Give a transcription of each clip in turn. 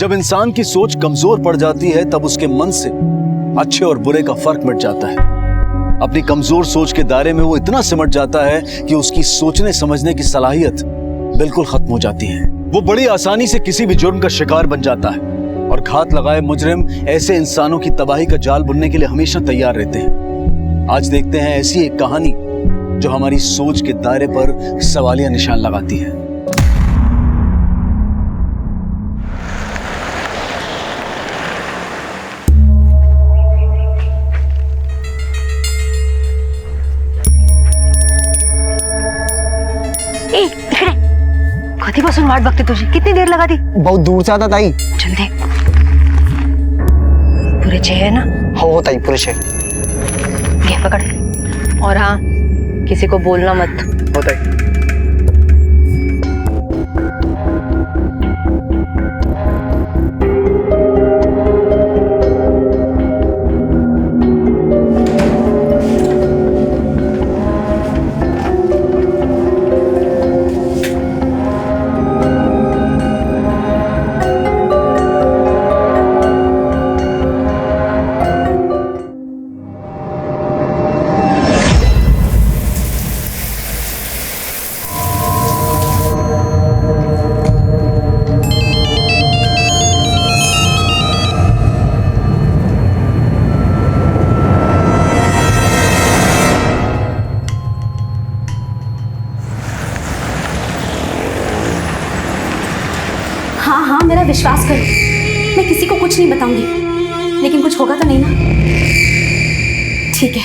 जब इंसान की सोच कमजोर पड़ जाती है तब उसके मन से अच्छे और बुरे का फर्क मिट जाता है। अपनी कमजोर सोच के दायरे में वो इतना सिमट जाता है कि उसकी सोचने समझने की सलाहियत बिल्कुल खत्म हो जाती है। वो बड़ी आसानी से किसी भी जुर्म का शिकार बन जाता है और घात लगाए मुजरिम ऐसे इंसानों की तबाही का जाल बुनने के लिए हमेशा तैयार रहते हैं। आज देखते हैं ऐसी एक कहानी जो हमारी सोच के दायरे पर सवालिया निशान लगाती है। कधीपासून वाट बघते तुझी? कितनी देर लगा दी? बहुत दूर से आता ताई। चल दे। पूरे 6 है ना? हो ताई, पूरे 6। ये पकड़। और हाँ, किसी को बोलना मत। हो ताई। हाँ हाँ, मेरा विश्वास करो, मैं किसी को कुछ नहीं बताऊंगी। लेकिन कुछ होगा तो नहीं ना? ठीक है।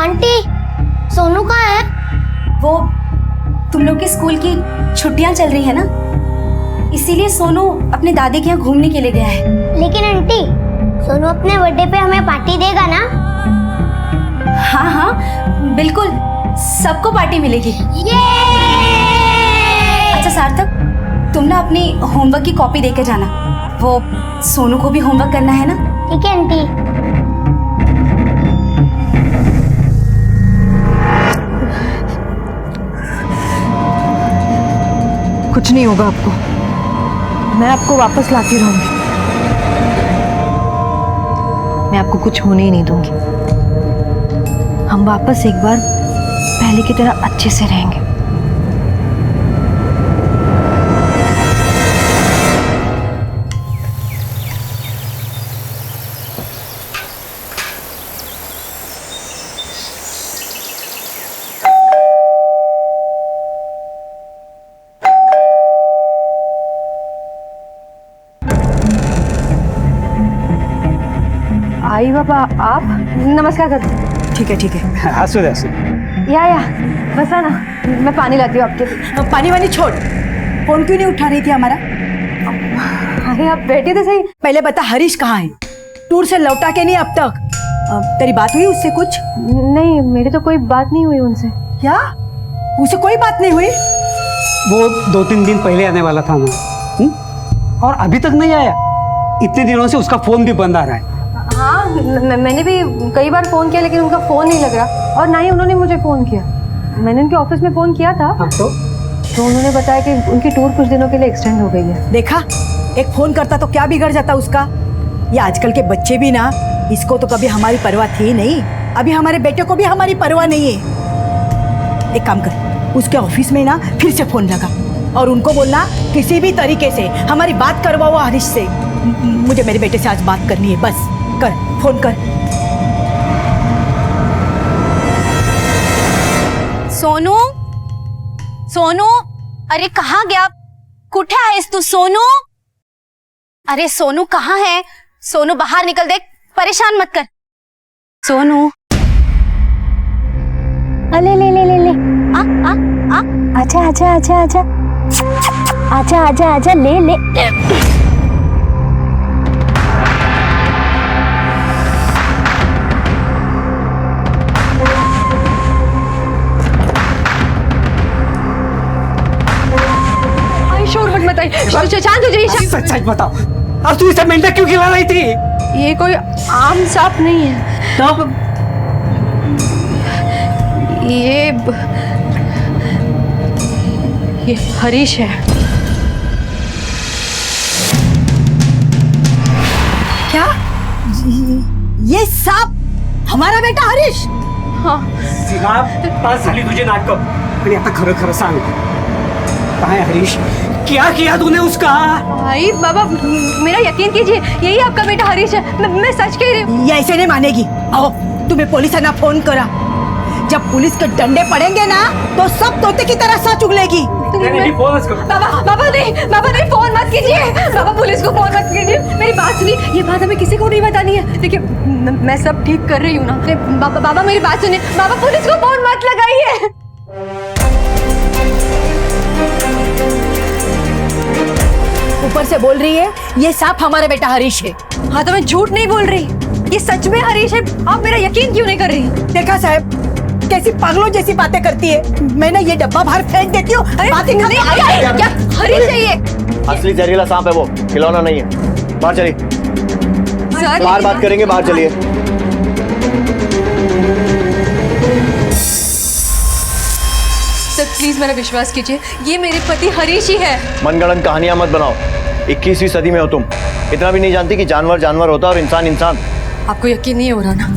आंटी, सोनू कहाँ है? वो तुम लोग के स्कूल की छुट्टियां चल रही है ना, इसीलिए सोनू अपने दादी के यहाँ घूमने के लिए गया है। लेकिन आंटी, सोनू अपने बर्थडे पे हमें पार्टी देगा ना? हाँ हाँ बिल्कुल, सबको पार्टी मिलेगी। ये! अच्छा सार्थक, तुम ना अपनी होमवर्क की कॉपी देके जाना। वो सोनू को भी होमवर्क करना है ना? ठीक है आंटी। कुछ नहीं होगा आपको, मैं आपको वापस लाती रहूंगी। मैं आपको कुछ होने ही नहीं दूंगी। हम वापस एक बार पहले की तरह अच्छे से रहेंगे। आई बाबा, आप नमस्कार कर। ठीक है ठीक है। हंसो दे, हंसो। या बसा ना, मैं पानी लाती हूँ आपके लिए। पानी वानी छोड़, फोन क्यों नहीं उठा रही थी हमारा? अरे आप बैठे थे सही। पहले बता, हरीश कहाँ है? टूर से लौटा के नहीं अब तक? तेरी बात हुई उससे कुछ? नहीं, मेरी तो कोई बात नहीं हुई उनसे। क्या? उससे कोई बात नहीं हुई? वो 2-3 दिन पहले आने वाला था ना, और अभी तक नहीं आया। इतने दिनों से उसका फोन भी बंद आ रहा है। हाँ, मैंने भी कई बार फोन किया लेकिन उनका फोन नहीं लग रहा, और ना ही उन्होंने मुझे फोन किया। मैंने उनके ऑफिस में फोन किया था। हाँ, तो उन्होंने बताया कि उनकी टूर कुछ दिनों के लिए एक्सटेंड हो गई है। देखा, एक फोन करता तो क्या बिगड़ जाता उसका। ये आजकल के बच्चे भी ना, इसको तो कभी हमारी परवाह थी नहीं, अभी हमारे बेटे को भी हमारी परवाह नहीं है। एक काम कर, उसके ऑफिस में ना फिर से फोन लगा और उनको बोलना किसी भी तरीके से हमारी बात करवाओ हरीश से। मुझे मेरे बेटे से आज बात करनी है, बस कर, फोन कर। सोनू, सोनू, अरे कहाँ गया? कुठे आहेस तू सोनू? अरे सोनू कहाँ है? सोनू बाहर निकल, देख, परेशान मत कर। सोनू, अले ले ले ले ले। आ आ आ आजा आजा आजा आजा आजा आजा आजा, ले ले। शांत हो जाइए। सच सच बताओ, अब तू इसे मेंढक क्यों खिला रही थी? ये कोई आम सांप नहीं है, तब ये हरीश है। क्या ये सांप हमारा बेटा हरीश? हाँ। सीमा पास झाली तुझे नाटक, आणि आता खरं खरं सांग, काय हरीश क्या किया तूने उसका? भाई बाबा मेरा यकीन कीजिए, यही आपका बेटा हरीश है। मैं सच कह रही हूँ। ये ऐसे नहीं मानेगी। आओ तुम्हें पुलिस ना फोन करा। जब पुलिस के डंडे पड़ेंगे ना तो सब तोते की तरह सच उगलेगी। बाबा नहीं फोन मत कीजिए। बाबा पुलिस को फोन मत कीजिए। मेरी बात सुनिए, ये बात हमें किसी को नहीं बतानी है। देखिए मैं सब ठीक कर रही हूँ ना। बाबा मेरी बात सुनिए। बाबा पुलिस को फोन मत लगाइए। ऊपर से बोल रही है ये सांप हमारा बेटा हरीश है। हाँ तो मैं झूठ नहीं बोल रही, ये सच में हरीश है। आप मेरा यकीन क्यों नहीं कर रही? देखा साहब कैसी पागलों जैसी बातें करती है। मैं ना ये डब्बा बाहर फेंक देती हूँ। बातें नहीं, क्या हरीश है ये? असली जहरीला सांप है वो, खिलौना नहीं है। बाहर चलिए, सर बाहर बात करेंगे, बाहर चलिए। सर प्लीज मेरा विश्वास कीजिए, ये मेरे पति हरीश ही है। मनगढ़ंत कहानियां मत बनाओ। 21वीं सदी में हो तुम, इतना भी नहीं जानती कि जानवर जानवर होता है और इंसान इंसान। आपको यकीन नहीं हो रहा ना?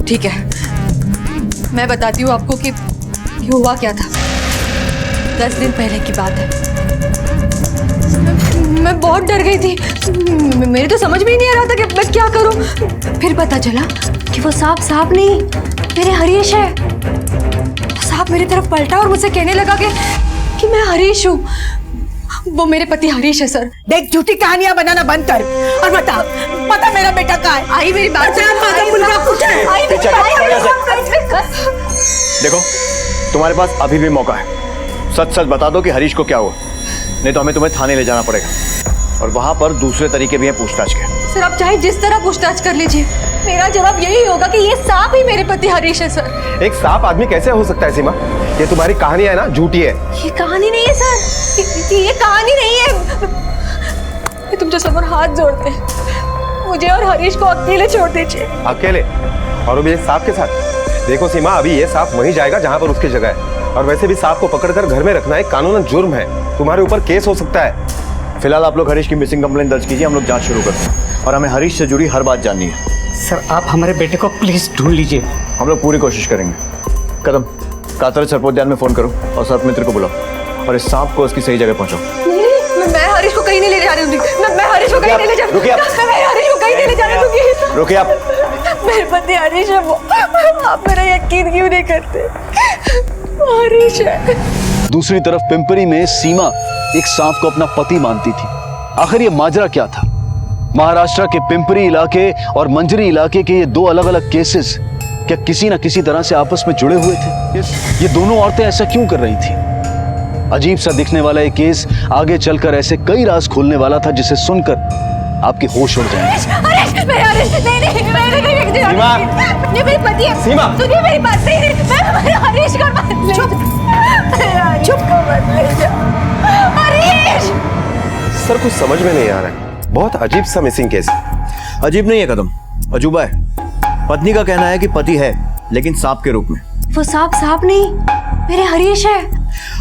ठीक है, मैं बताती हूँ आपको कि हुआ क्या था। 10 दिन पहले की बात है। मैं बहुत डर गई थी। मेरे तो समझ में ही नहीं आ रहा था कि मैं क्या करूँ। फिर पता चला कि वो सांप नहीं, मेरे हरीश है। सांप मेरी तरफ पलटा और मुझसे कहने लगा कि मैं हरीश हूँ। वो मेरे पति हरीश है सर। देख झूठी कहानियां बनाना बंद कर और बता मेरा बेटा कहाँ है? आई मेरी बात देखो तुम्हारे पास अभी भी मौका है, सच सच बता दो कि हरीश को क्या हुआ, नहीं तो हमें तुम्हें थाने ले जाना पड़ेगा और वहां पर दूसरे तरीके भी हैं पूछताछ के। सर आप चाहे जिस तरह पूछताछ कर लीजिए, मेरा जवाब यही होगा कि ये सांप ही मेरे पति हरीश है सर। एक सांप आदमी कैसे हो सकता है सीमा? ये तुम्हारी कहानी है ना, झूठी है। ये कहानी नहीं है सर, ये कहानी नहीं है। मैं तुमसे समर हाथ जोड़ते हैं, मुझे और हरीश को अकेले छोड़ दीजिए। अकेले? और अभी एक सांप के साथ? देखो सीमा, अभी ये सांप वहीं जाएगा जहाँ पर उसकी जगह है, और वैसे भी सांप को पकड़कर घर में रखना एक कानूनन जुर्म है। तुम्हारे ऊपर केस हो सकता है। फिलहाल आप लोग हरीश की मिसिंग कंप्लेंट दर्ज कीजिए, हम लोग जांच शुरू करते हैं और हमें हरीश से जुड़ी हर बात जाननी है। सर आप हमारे बेटे को प्लीज ढूंढ लीजिए। हम लोग पूरी कोशिश करेंगे। कदम कातर सर्पोद्यान में फोन करो और सर्प मित्र को बुलाओ और इस सांप को उसकी सही जगह पहुंचाओ। मैं हरीश को कहीं नहीं ले जा रही हूँ। मैं हरीश को कहीं नहीं ले जा रही हूँ। रुकिए आप। मैं हरीश को कहीं नहीं ले जा रही हूँ। रुकिए आप। मेरे पति हरीश है वो। आप मेरा यकीन क्यों नहीं करते? हरीश है। दूसरी तरफ पिंपरी में सीमा एक सांप को अपना पति मानती थी। आखिर ये माजरा क्या था? महाराष्ट्र के पिंपरी इलाके और मंजरी इलाके के ये दो अलग अलग केसेस क्या किसी न किसी तरह से आपस में जुड़े हुए थे? ये दोनों औरतें ऐसा क्यों कर रही थी? अजीब सा दिखने वाला ये केस आगे चलकर ऐसे कई राज खोलने वाला था जिसे सुनकर आपके होश उड़ जाएंगे। सीमा! ये मेरे पति है। सीमा! सुनिए मेरी बात। मैं हरीश को मत ले जाओ। चुप मत ले जाओ। हरीश! सर कुछ समझ में नहीं आ रहा है, बहुत अजीब सा मिसिंग केस है। अजीब नहीं है कदम, अजूबा है। पत्नी का कहना है कि पति है लेकिन सांप के रूप में। वो सांप नहीं, मेरे हरीश है।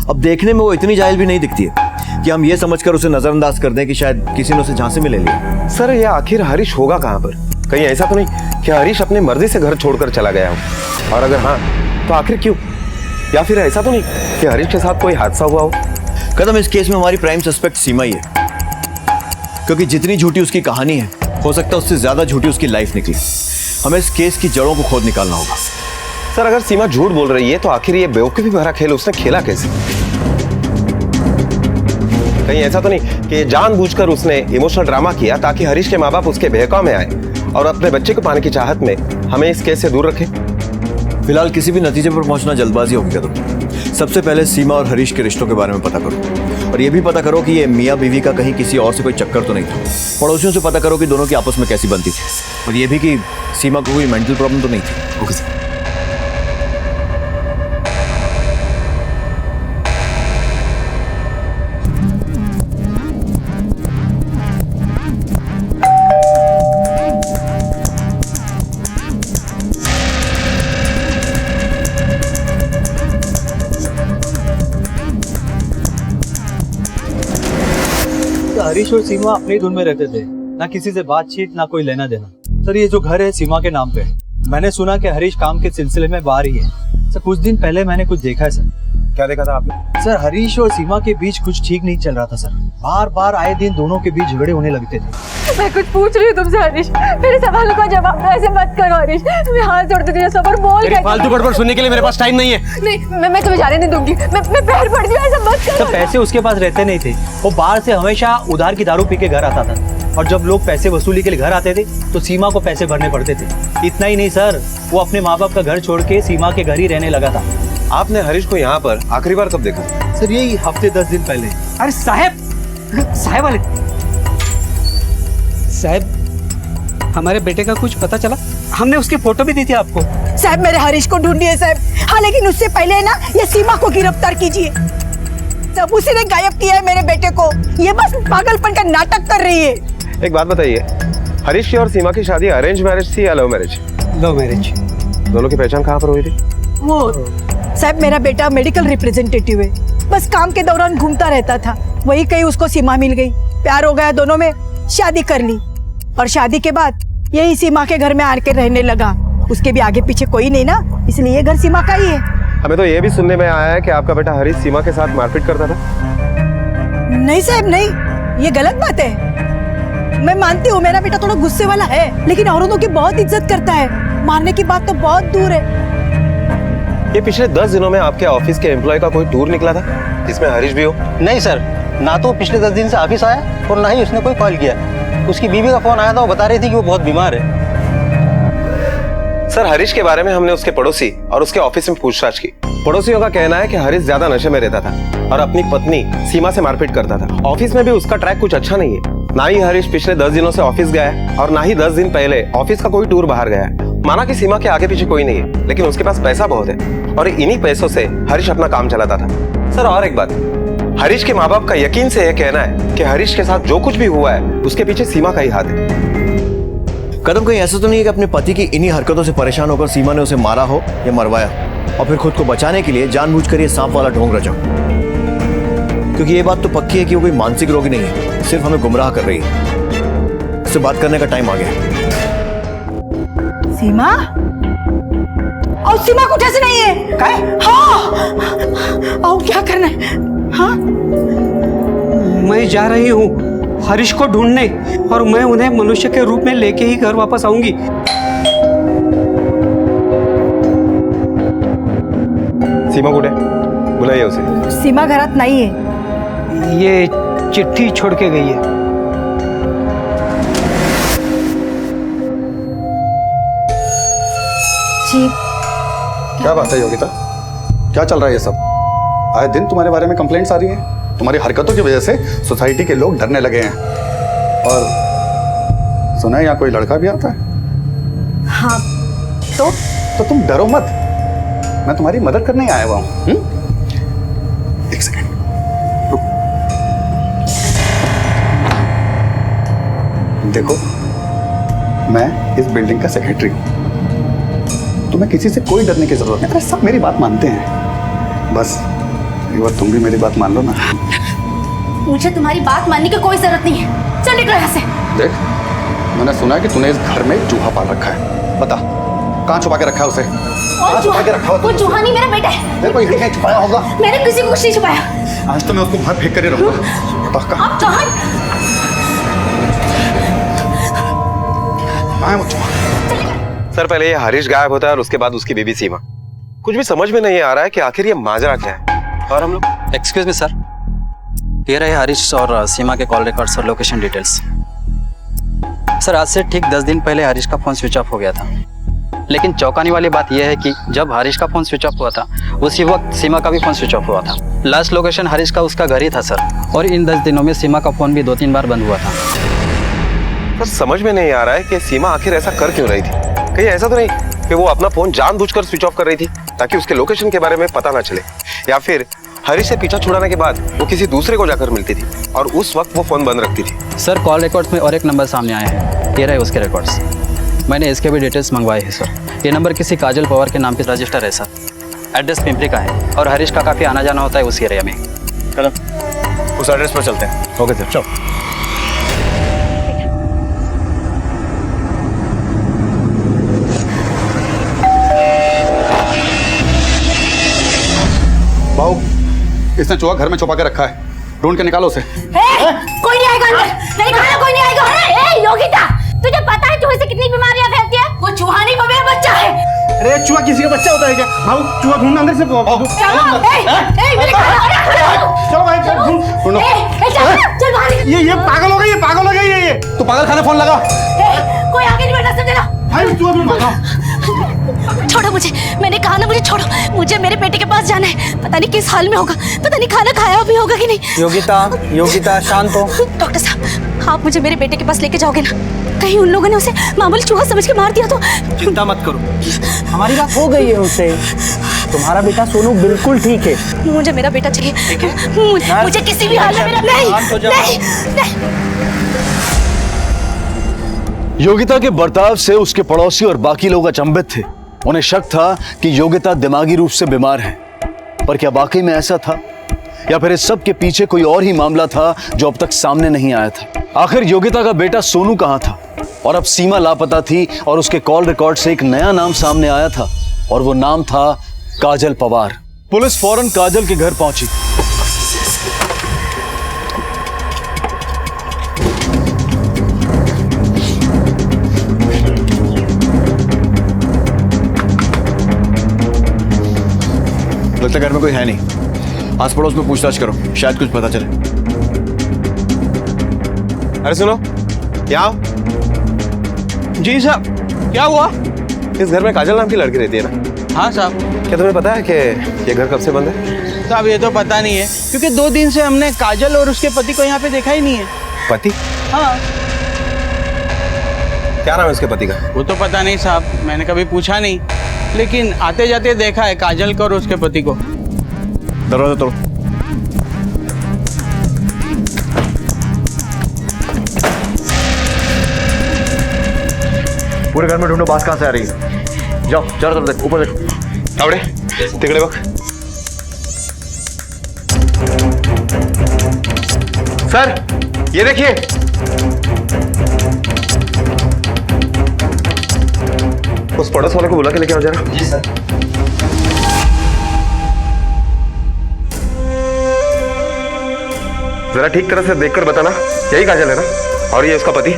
अब देखने में वो इतनी जाहिल भी नहीं दिखती है कि हम ये समझकर उसे नजरअंदाज कर दें कि शायद किसी ने उसे झांसे में ले लिया। सर ये आखिर हरीश होगा कहाँ पर? कहीं ऐसा तो नहीं कि हरीश अपनी मर्जी से घर छोड़कर चला गया हो? और अगर हाँ तो आखिर क्यों? या फिर ऐसा तो नहीं कि हरीश के साथ कोई हादसा हुआ हो? कदम इस केस में हमारी प्राइम सस्पेक्ट सीमा ही है, क्योंकि जितनी झूठी उसकी कहानी है हो सकता है उससे ज्यादा झूठी उसकी लाइफ निकले। हमें इस केस की जड़ों को खोद निकालना होगा। सर अगर सीमा झूठ बोल रही है तो आखिर ये बेवकूफी भरा खेल उसने खेला कैसे? कहीं ऐसा तो नहीं कि जानबूझकर उसने इमोशनल ड्रामा किया ताकि हरीश के माँ बाप उसके बहकाव में आए और अपने बच्चे को पाने की चाहत में हमें इस केस से दूर रखें? फिलहाल किसी भी नतीजे पर पहुंचना जल्दबाजी होगी कदम। सबसे पहले सीमा और हरीश के रिश्तों के बारे में पता करो और ये भी पता करो कि ये मियाँ बीवी का कहीं किसी और से कोई चक्कर तो नहीं था। पड़ोसियों से पता करो कि दोनों की आपस में कैसी बनती थी और ये भी कि सीमा को कोई मेंटल प्रॉब्लम तो नहीं थी। Okay sir. हरीश और सीमा अपने ही धुन में रहते थे, ना किसी से बातचीत ना कोई लेना देना। सर ये जो घर है सीमा के नाम पे है। मैंने सुना कि हरीश काम के सिलसिले में बाहर ही है। सर कुछ दिन पहले मैंने कुछ देखा है सर। क्या देखा था आपने? सर हरीश और सीमा के बीच कुछ ठीक नहीं चल रहा था सर। बार बार आए दिन दोनों के बीच झगड़े होने लगते थे। मैं कुछ पूछ रही हूँ तुमसे हरीश, मेरे सवालों का जवाब दो, ऐसे मत करो हरीश। मैं हाथ जोड़ती हूँ, सबर बोल। तेरी फालतू बड़बड़ सुनने के लिए मेरे पास टाइम नहीं है। नहीं मैं तुम्हें जाने नहीं दूंगी। मैं पैर पड़ गई, ऐसा मत करो। सर पैसे उसके पास रहते नहीं थे। वो बाहर से हमेशा उधार की दारू पी के घर आता था, और जब लोग पैसे वसूली के लिए घर आते थे तो सीमा को पैसे भरने पड़ते थे। इतना ही नहीं सर, वो अपने माँ बाप का घर छोड़ के सीमा के घर ही रहने लगा था। आपने हरीश को यहाँ पर आखिरी बार कब देखा? सर यही हफ्ते 10 दिन पहले। अरे साहब वाले साहब, हमारे बेटे का कुछ पता चला? हमने उसकी फोटो भी दी थी आपको। साहब मेरे हरीश को ढूंढिए साहब। हाँ लेकिन उससे पहले ना ये सीमा को गिरफ्तार कीजिए। सब उसी ने गायब किया है मेरे बेटे को। ये बस पागलपन का नाटक कर रही है। एक बात बताइए, हरीश की और सीमा की शादी अरेंज मैरिज थी या लव मैरिज? Love marriage. दोनों की पहचान कहाँ पर हुई थी? वो साहब मेरा बेटा मेडिकल रिप्रेजेंटेटिव है, बस काम के दौरान घूमता रहता था, वही कहीं उसको सीमा मिल गई, प्यार हो गया, दोनों में शादी कर ली, और शादी के बाद यही सीमा के घर में आके रहने लगा। उसके भी आगे पीछे कोई नहीं ना, इसलिए ये घर सीमा का ही है। हमें तो ये भी सुनने में आया है कि आपका बेटा हरीश सीमा के साथ मारपीट करता था। नहीं साहब नहीं, ये गलत बात है। मैं मानती हूँ मेरा बेटा थोड़ा गुस्से वाला है, लेकिन औरतों की बहुत इज्जत करता है। मारने की बात तो बहुत दूर है। ये पिछले 10 दिनों में आपके ऑफिस के एम्प्लॉय का कोई टूर निकला था जिसमें हरीश भी हो? नहीं सर, ना तो पिछले 10 दिन से ऑफिस आया और ना ही उसने कोई कॉल किया। उसकी बीवी का फोन आया था, वो बता रही थी कि वो बहुत बीमार है। सर हरीश के बारे में हमने उसके पड़ोसी और उसके ऑफिस में पूछताछ की। पड़ोसियों का कहना है कि हरीश ज्यादा नशे में रहता था और अपनी पत्नी सीमा से मारपीट करता था। ऑफिस में भी उसका ट्रैक कुछ अच्छा नहीं है। ना ही हरीश पिछले 10 दिनों से ऑफिस गया है और ना ही 10 दिन पहले ऑफिस का कोई टूर बाहर गया है। माना कि सीमा के आगे पीछे कोई नहीं है, लेकिन उसके पास पैसा बहुत है और इन्हीं पैसों से हरीश अपना काम चलाता था। सर और एक बात, हरीश के माँ बाप का यकीन से यह कहना है कि हरीश के साथ जो कुछ भी हुआ है उसके पीछे सीमा का ही हाथ है। कदम कहीं ऐसा तो नहीं है कि अपने पति की इन्हीं हरकतों से परेशान होकर सीमा ने उसे मारा हो या मरवाया और फिर खुद को बचाने के लिए जानबूझकर ये सांप वाला ढोंग रचा? क्योंकि ये बात तो पक्की है कि वो कोई मानसिक रोगी नहीं है, सिर्फ हमें गुमराह कर रही है। उससे बात करने का टाइम आ गया। सीमा? और सीमा को उठे से नहीं है? हाँ। और क्या करना है? हाँ? मैं जा रही हूँ हरीश को ढूंढने, और मैं उन्हें मनुष्य के रूप में लेके ही घर वापस आऊंगी। सीमा कुठे? बुलाइए उसे। सीमा घरात नहीं है। ये चिट्ठी छोड़ के गई है। जी क्या बात है योगिता, क्या चल रहा है ये सब? आए दिन तुम्हारे बारे में कंप्लेंट्स आ रही हैं। तुम्हारी हरकतों की वजह से सोसाइटी के लोग डरने लगे हैं। और सुना है यहाँ कोई लड़का भी आता है? हाँ। तो तुम डरो मत, मैं तुम्हारी मदद करने ही आया हुआ हूँ। एक सेकंड रुक। देखो, मैं इस बिल्डिंग का सेक्रेटरी हूँ। तुम्हें किसी से कोई डरने की जरूरत नहीं। अरे सब मेरी बात मानते हैं, बस एक बार तुम भी मेरी बात मान लो ना। मुझे तुम्हारी बात मानने की कोई जरूरत नहीं है, चल निकलो यहाँ से। देख, मैंने सुना है कि तूने इस घर में चूहा पाल रखा है। बता, कहाँ छुपा के रखा है उसे? और छुपा के रखा हो? वो चूहा नहीं, मेरा बेटा है। मेरे को यही कहीं छुपाया होगा। मैंने किसी को कुछ नहीं छुपाया। आज तो मैं उसको बाहर फेंक कर ही रहूंगा। बता कहाँ? आप कहाँ? कहाँ है वो चूहा? सर पहले ये हरीश गायब होता है और उसके बाद उसकी बीबी सीमा। कुछ भी समझ में नहीं आ रहा है कि आखिर ये माजरा क्या है। और हम लोग एक्सक्यूज मी सर, ये रहे हरीश और सीमा के कॉल रिकॉर्ड्स और लोकेशन डिटेल्स। सर आज से ठीक 10 दिन पहले हरीश का फोन स्विच ऑफ हो गया था, लेकिन चौंकाने वाली बात यह है कि जब हरीश का फोन स्विच ऑफ हुआ था उसी वक्त सीमा का भी फोन स्विच ऑफ हुआ था। लास्ट लोकेशन हरीश का उसका घर ही था सर, और इन 10 दिनों में सीमा का फोन भी 2-3 बार बंद हुआ था। सर समझ में नहीं आ रहा है कि सीमा आखिर ऐसा कर क्यों रही थी। कहीं ऐसा तो नहीं कि वो अपना फोन जानबूझकर स्विच ऑफ कर रही थी ताकि उसके लोकेशन के बारे में पता ना चले, या फिर हरीश से पीछा छुड़ाने के बाद वो किसी दूसरे को जाकर मिलती थी और उस वक्त वो फोन बंद रखती थी। सर कॉल रिकॉर्ड्स में और एक नंबर सामने आए हैं, ये रहे उसके रिकॉर्ड्स। मैंने इसके भी डिटेल्स मंगवाए हैं सर। ये नंबर किसी काजल पवार के नाम पे रजिस्टर है सर। एड्रेस पिंपरी का है और हरीश का काफ़ी आना जाना होता है उस एरिया में। कदम उस एड्रेस पर चलते हैं। ओके सर, चलो। इसने चूहा घर में छुपा के रखा है, ढूंढ के निकालो उसे। कोई नहीं आएगा अंदर, मैंने कहा ना कोई नहीं आएगा। ए योगिता, तुझे पता है चूहे से कितनी बीमारियां फैलती है? वो चूहा नहीं, वो मेरा बच्चा है। अरे चूहा किसी का बच्चा होता है क्या? भाऊ चूहा ढूंढना अंदर से। चलो भाई ढूंढो। चल बाहर। ये पागल हो गई, ये पागल हो गई ये। तू पागल खाने फोन लगा। कोई आगे नहीं बढ़ना, समझे ना? भाई चूहा ढूंढो। छोड़ो मुझे, मैंने कहा ना मुझे छोड़ो। मुझे मेरे बेटे के पास जाना है। पता नहीं किस हाल में होगा, पता नहीं खाना खाया भी होगा कि नहीं। योगिता शांत हो। डॉक्टर साहब, आप मुझे मेरे बेटे के पास लेके जाओगे ना? कहीं उन लोगों ने उसे मामूली चूहा समझ के मार दिया तो? चिंता मत करो, हमारी बात हो गई है उससे। तुम्हारा बेटा सोनू बिल्कुल ठीक है। मुझे मेरा बेटा चाहिए। मुझे किसी भी हाल में मेरा नहीं। योगिता के बर्ताव से उसके पड़ोसी और बाकी लोग अचंभित थे। उन्हें शक था कि योगिता दिमागी रूप से बीमार है, पर क्या वाकई में ऐसा था, या फिर इस सब के पीछे कोई और ही मामला था जो अब तक सामने नहीं आया था? आखिर योगिता का बेटा सोनू कहां था? और अब सीमा लापता थी और उसके कॉल रिकॉर्ड से एक नया नाम सामने आया था, और वो नाम था काजल पवार। पुलिस फौरन काजल के घर पहुंची। लगता घर में कोई है नहीं। आस पड़ोस में पूछताछ करो, शायद कुछ पता चले। अरे सुनो, क्या? जी साहब, क्या हुआ? इस घर में काजल नाम की लड़की रहती है ना? हाँ साहब। क्या तुम्हें पता है कि ये घर कब से बंद है? साहब ये तो पता नहीं है, क्योंकि 2 दिन से हमने काजल और उसके पति को यहाँ पे देखा ही नहीं है। पति? हाँ। क्या नाम है उसके पति का? वो तो पता नहीं साहब, मैंने कभी पूछा नहीं, लेकिन आते जाते देखा है काजल को और उसके पति को। दरवाजा तोड़ो। पूरे घर में ढूंढो, बात कहां से आ रही है। जाओ चारों तरफ देखो, ऊपर देखो। आवड़े तिकड़े बघ। सर ये देखिए, उस पड़ोस वाले को बुला के लेके आओ जरा। जी सर। जरा ठीक तरह से देखकर बताना, यही काजल है ना? और ये उसका पति?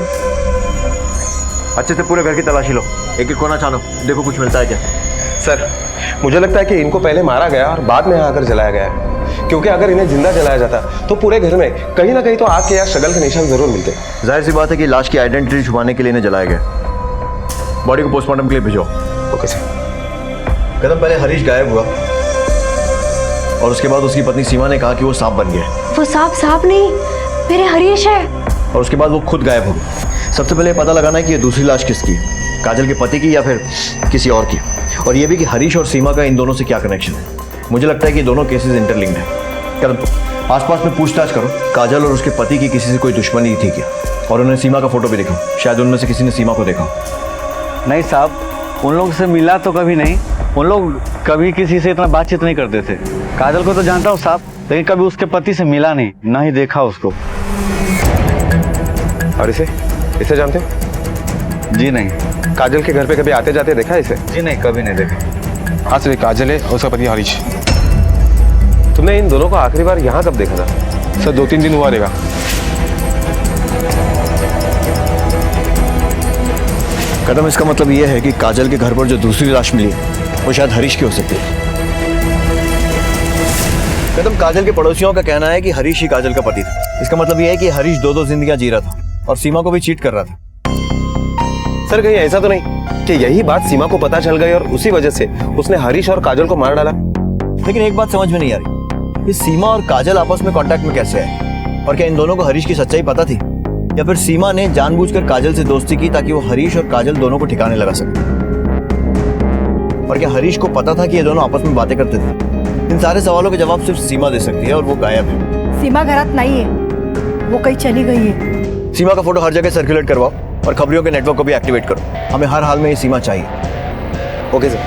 अच्छे से पूरे घर की तलाशी लो, एक एक कोना छानो, देखो कुछ मिलता है क्या। सर मुझे लगता है कि इनको पहले मारा गया और बाद में यहाँ आकर जलाया गया है, क्योंकि अगर इन्हें जिंदा जलाया जाता तो पूरे घर में कहीं ना कहीं तो आग के या स्ट्रगल के निशान जरूर मिलते। जाहिर सी बात है कि लाश की आइडेंटिटी छुपाने के लिए इन्हें जलाया गया। बॉडी को पोस्टमार्टम के लिए भेजो। Okay sir. कदम पहले हरीश गायब हुआ और उसके बाद उसकी पत्नी सीमा ने कहा कि वो सांप बन गया। वो सांप नहीं, मेरे हरीश है। और उसके बाद वो खुद गायब हो गई। सबसे पहले पता लगाना है कि ये दूसरी लाश किसकी है, काजल के पति की या फिर किसी और की, और ये भी कि हरीश और सीमा का इन दोनों से क्या कनेक्शन है। मुझे लगता है कि दोनों केसेस इंटरलिंक्ड हैं। कदम आसपास में पूछताछ करो, काजल और उसके पति की किसी से कोई दुश्मनी थी क्या, और उन्हें सीमा का फोटो भी दिखाओ, शायद उनमें से किसी ने सीमा को देखा। नहीं साहब, उन लोग से मिला तो कभी नहीं, उन लोग कभी किसी से इतना बातचीत नहीं करते थे। काजल को तो जानता हूँ साहब, लेकिन कभी उसके पति से मिला नहीं, ना ही देखा उसको। और इसे जानते हो? जी नहीं। काजल के घर पे कभी आते जाते देखा इसे? जी नहीं, कभी नहीं देखा। हाँ सर, काजल है और उसका पति हरीश। तुमने इन दोनों को आखिरी बार यहाँ कब देखा था? सर 2-3 दिन हुआ रहेगा। कदम इसका मतलब ये है कि काजल के घर पर जो दूसरी लाश मिली वो शायद हरीश की हो सकती है। कदम काजल के पड़ोसियों का कहना है कि हरीश ही काजल का पति था। इसका मतलब ये है कि हरीश 2 जिंदगियां जी रहा था और सीमा को भी चीट कर रहा था। सर कहीं ऐसा तो नहीं कि यही बात सीमा को पता चल गई और उसी वजह से उसने हरीश और काजल को मार डाला? लेकिन एक बात समझ में नहीं आ रही, कि सीमा और काजल आपस में कांटेक्ट में कैसे आए, और क्या इन दोनों को हरीश की सच्चाई पता थी, या फिर सीमा ने जानबूझकर काजल से दोस्ती की ताकि वो हरीश और काजल दोनों को ठिकाने लगा सके। और क्या हरीश को पता था कि ये दोनों आपस में बातें करते थे? इन सारे सवालों के जवाब सिर्फ सीमा दे सकती है, और वो गायब है। सीमा घरात नहीं है, वो कहीं चली गई है। सीमा का फोटो हर जगह सर्कुलेट करवाओ और खबरियों के नेटवर्क को भी एक्टिवेट करो। हमें हर हाल में ये सीमा चाहिए। Okay sir.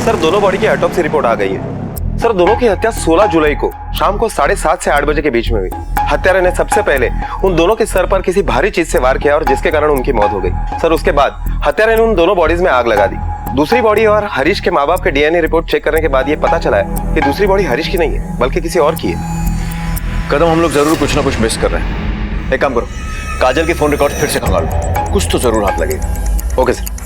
सर दोनों बॉडी की ऑटोप्सी रिपोर्ट आ गई है। सर दोनों की हत्या 16 जुलाई को शाम को 7:30 से 8 बजे के बीच में हुई। हत्यारे ने सबसे पहले उन दोनों के सर पर किसी भारी चीज से वार किया और जिसके कारण उनकी मौत हो गई। सर उसके बाद हत्यारे ने उन दोनों बॉडीज में आग लगा दी। दूसरी बॉडी और हरीश के माँ बाप के डीएनए रिपोर्ट चेक करने के बाद ये पता चला है कि दूसरी बॉडी हरीश की नहीं है बल्कि किसी और की है। कदम, हम लोग जरूर कुछ ना कुछ मिस कर रहे हैं। एक काम करो, काजल के फोन रिकॉर्ड फिर से खंगालो, कुछ तो जरूर हाथ लगेगा। Okay sir.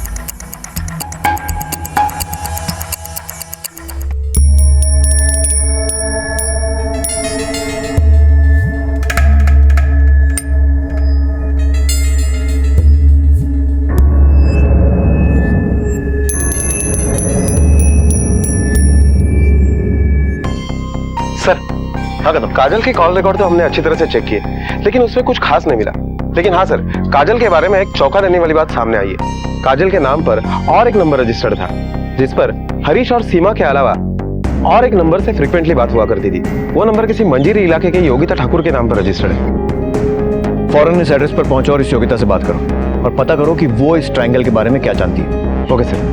सर हाँ कदम, काजल की कॉल रिकॉर्ड तो हमने अच्छी तरह से चेक किए लेकिन उसमें कुछ खास नहीं मिला। लेकिन हाँ सर, काजल के बारे में एक चौंका देने वाली बात सामने आई है। काजल के नाम पर और एक नंबर रजिस्टर्ड था जिस पर हरीश और सीमा के अलावा और एक नंबर से फ्रिक्वेंटली बात हुआ करती थी। वो नंबर किसी मंजीरी इलाके के योगिता ठाकुर के नाम पर रजिस्टर्ड है। फौरन इस एड्रेस पर पहुंचो और इस योगिता से बात करो और पता करो कि वो इस ट्रायंगल के बारे में क्या जानती है। Okay sir.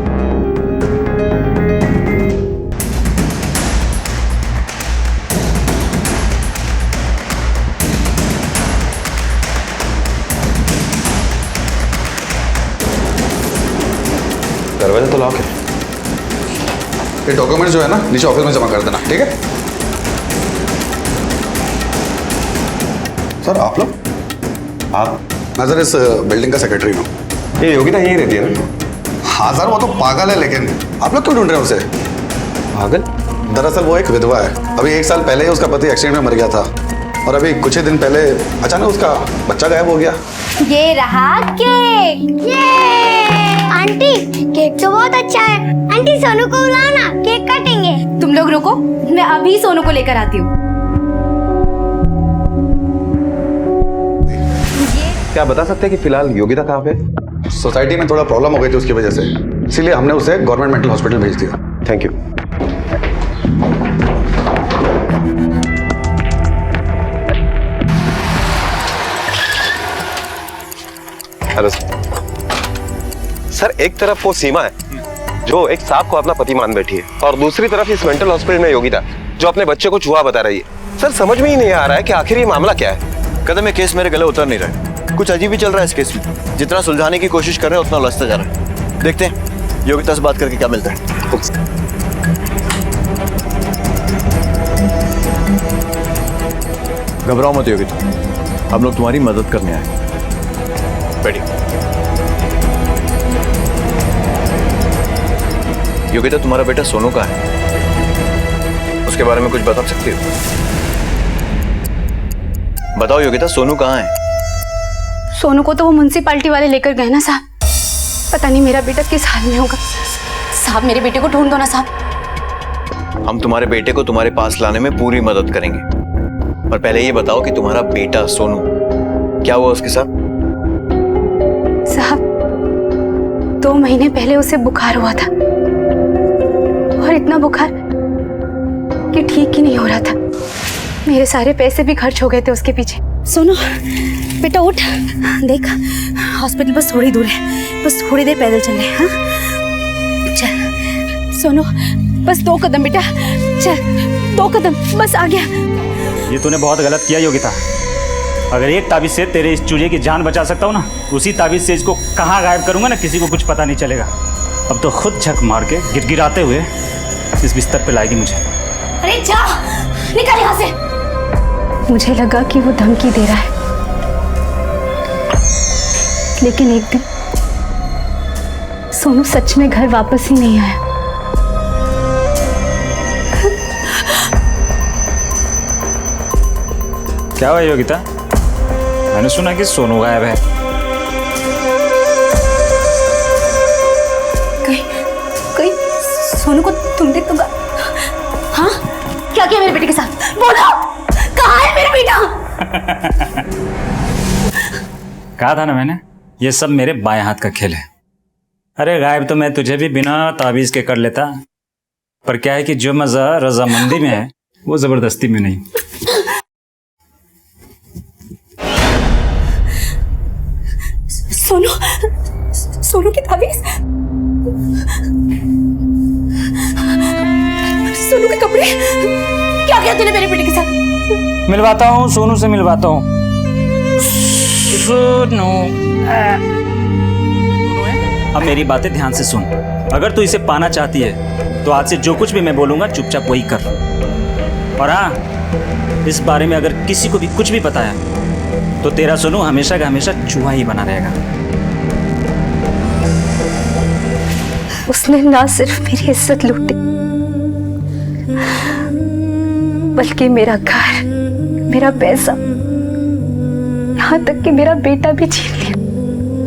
दरवाजा तो लॉक है। ये डॉक्यूमेंट जो है ना नीचे ऑफिस में जमा कर देना, ठीक है? सर आप लोग? मैं सर इस बिल्डिंग का सेक्रेटरी हूँ। ये योगिता यहीं रहती है ना? हाँ सर, वो तो पागल है, लेकिन आप लोग क्यों ढूंढ रहे हैं उसे? पागल? दरअसल वो एक विधवा है। अभी 1 साल पहले ही उसका पति एक्सीडेंट में मर गया था और अभी कुछ ही दिन पहले अचानक उसका बच्चा गायब हो गया। ये रहा केक। ये आंटी, केक तो बहुत अच्छा है। आंटी सोनू को बुलाओ ना, केक काटेंगे। तुम लोग रुको, मैं अभी सोनू को लेकर आती हूँ। क्या बता सकते हैं कि फिलहाल योगिता कहाँ पे? सोसाइटी में थोड़ा प्रॉब्लम हो गई थी उसकी वजह से, इसीलिए हमने उसे गवर्नमेंट मेंटल हॉस्पिटल भेज दिया। Thank you. हेलो सर, एक तरफ वो सीमा है जो एक सांप को अपना पति मान बैठी है और दूसरी तरफ इस मेंटल हॉस्पिटल में योगिता जो अपने बच्चे को चूहा बता रही है। सर समझ में ही नहीं आ रहा है कि आखिर ये मामला क्या है। कदम, ये केस मेरे गले उतर नहीं रहा है। कुछ अजीब ही चल रहा है इस केस में। जितना सुलझाने की कोशिश कर रहे हैं उतना उलझता जा रहा है। देखते हैं योगिता से बात करके क्या मिलता है। घबराओ मत योगिता, हम लोग तुम्हारी मदद करने आए। बैठिए। योगिता, तुम्हारा बेटा सोनू कहाँ है? उसके बारे में कुछ बता सकती हो? बताओ योगिता, सोनू कहाँ है? सोनू को तो वो म्युनिसिपैलिटी वाले लेकर गए ना साहब। पता नहीं मेरा बेटा किस हाल में होगा। साहब मेरे बेटे को ढूंढ दो ना साहब। हम तुम्हारे बेटे को तुम्हारे पास लाने में पूरी मदद करेंगे, पर पहले ये बताओ कि तुम्हारा बेटा सोनू क्या हुआ उसके साथ? साहब 2 महीने पहले उसे बुखार हुआ था और इतना बुखार कि ठीक ही नहीं हो रहा था। मेरे सारे पैसे भी खर्च हो गए थे उसके पीछे। सोनू बेटा उठ, देख हॉस्पिटल बस थोड़ी दूर है, बस थोड़ी देर पैदल चल रहे। हाँ चल सोनू, बस 2 कदम बेटा, चल 2 कदम, बस आ गया। ये तूने बहुत गलत किया योगिता। अगर एक ताबीज से तेरे इस चूजे की जान बचा सकता हूँ ना, उसी ताबीज से इसको कहाँ गायब करूंगा ना, किसी को कुछ पता नहीं चलेगा। अब तो खुद झक मार के गिड़गिड़ाते हुए इस बिस्तर पे लाएगी मुझे। अरे जा, निकल यहाँ से। मुझे लगा कि वो धमकी दे रहा है, लेकिन एक दिन सोनू सच में घर वापस ही नहीं आया। क्या हुआ योगिता? मैंने सुना कि सोनू गायब है। कहीं सोनू को तुम देख तो हाँ, क्या किया मेरे बेटे के साथ? बोलो, कहाँ है मेरा बेटा? कहा था ना मैंने, ये सब मेरे बाएं हाथ का खेल है। अरे गायब तो मैं तुझे भी बिना ताबीज के कर लेता, पर क्या है कि जो मजा रजामंदी में है वो जबरदस्ती में नहीं। सोनू की ताबीज, सोनू के कपड़े, अरे क्या किया तूने मेरे बेटे के साथ? मिलवाता हूँ, सोनू से मिलवाता हूँ। सोनू, अब मेरी बातें ध्यान से सुन। अगर तू इसे पाना चाहती है तो आज से जो कुछ भी मैं बोलूंगा चुपचाप वही कर। और हाँ, इस बारे में अगर किसी को भी कुछ भी पता है तो तेरा सोनू हमेशा का हमेशा चूहा ही बना रहेगा। उसने ना सिर्फ मेरी इज्जत लूटी बल्कि मेरा घर, मेरा पैसा, यहाँ तक कि मेरा बेटा भी छीन लिया।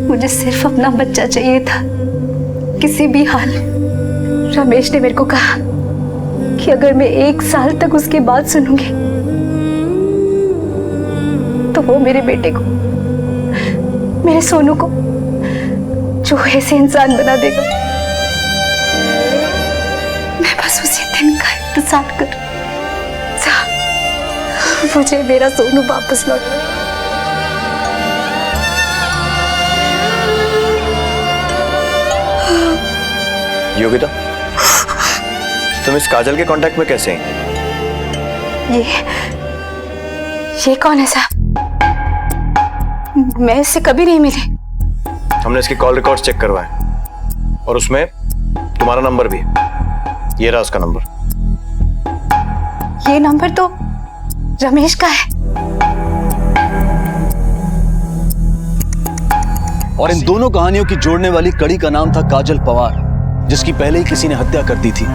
मुझे सिर्फ अपना बच्चा चाहिए था। किसी भी हाल रमेश ने मेरे को कहा कि अगर मैं 1 साल तक उसकी बात सुनूंगी तो वो मेरे बेटे को, मेरे सोनू को चूहे से इंसान बना देगा। मैं बस उसी दिन का इंतजार कर। मुझे मेरा सोनू वापस लौट। योगिता, तुम इस काजल के कांटेक्ट में कैसे हैं? ये कौन है साहब? मैं इससे कभी नहीं मिली। हमने इसके कॉल रिकॉर्ड्स चेक करवाए और उसमें तुम्हारा नंबर भी। ये रहा उसका नंबर। ये नंबर तो रमेश का है। और इन दोनों कहानियों की जोड़ने वाली कड़ी का नाम था काजल पवार, जिसकी पहले ही किसी ने हत्या कर दी थी।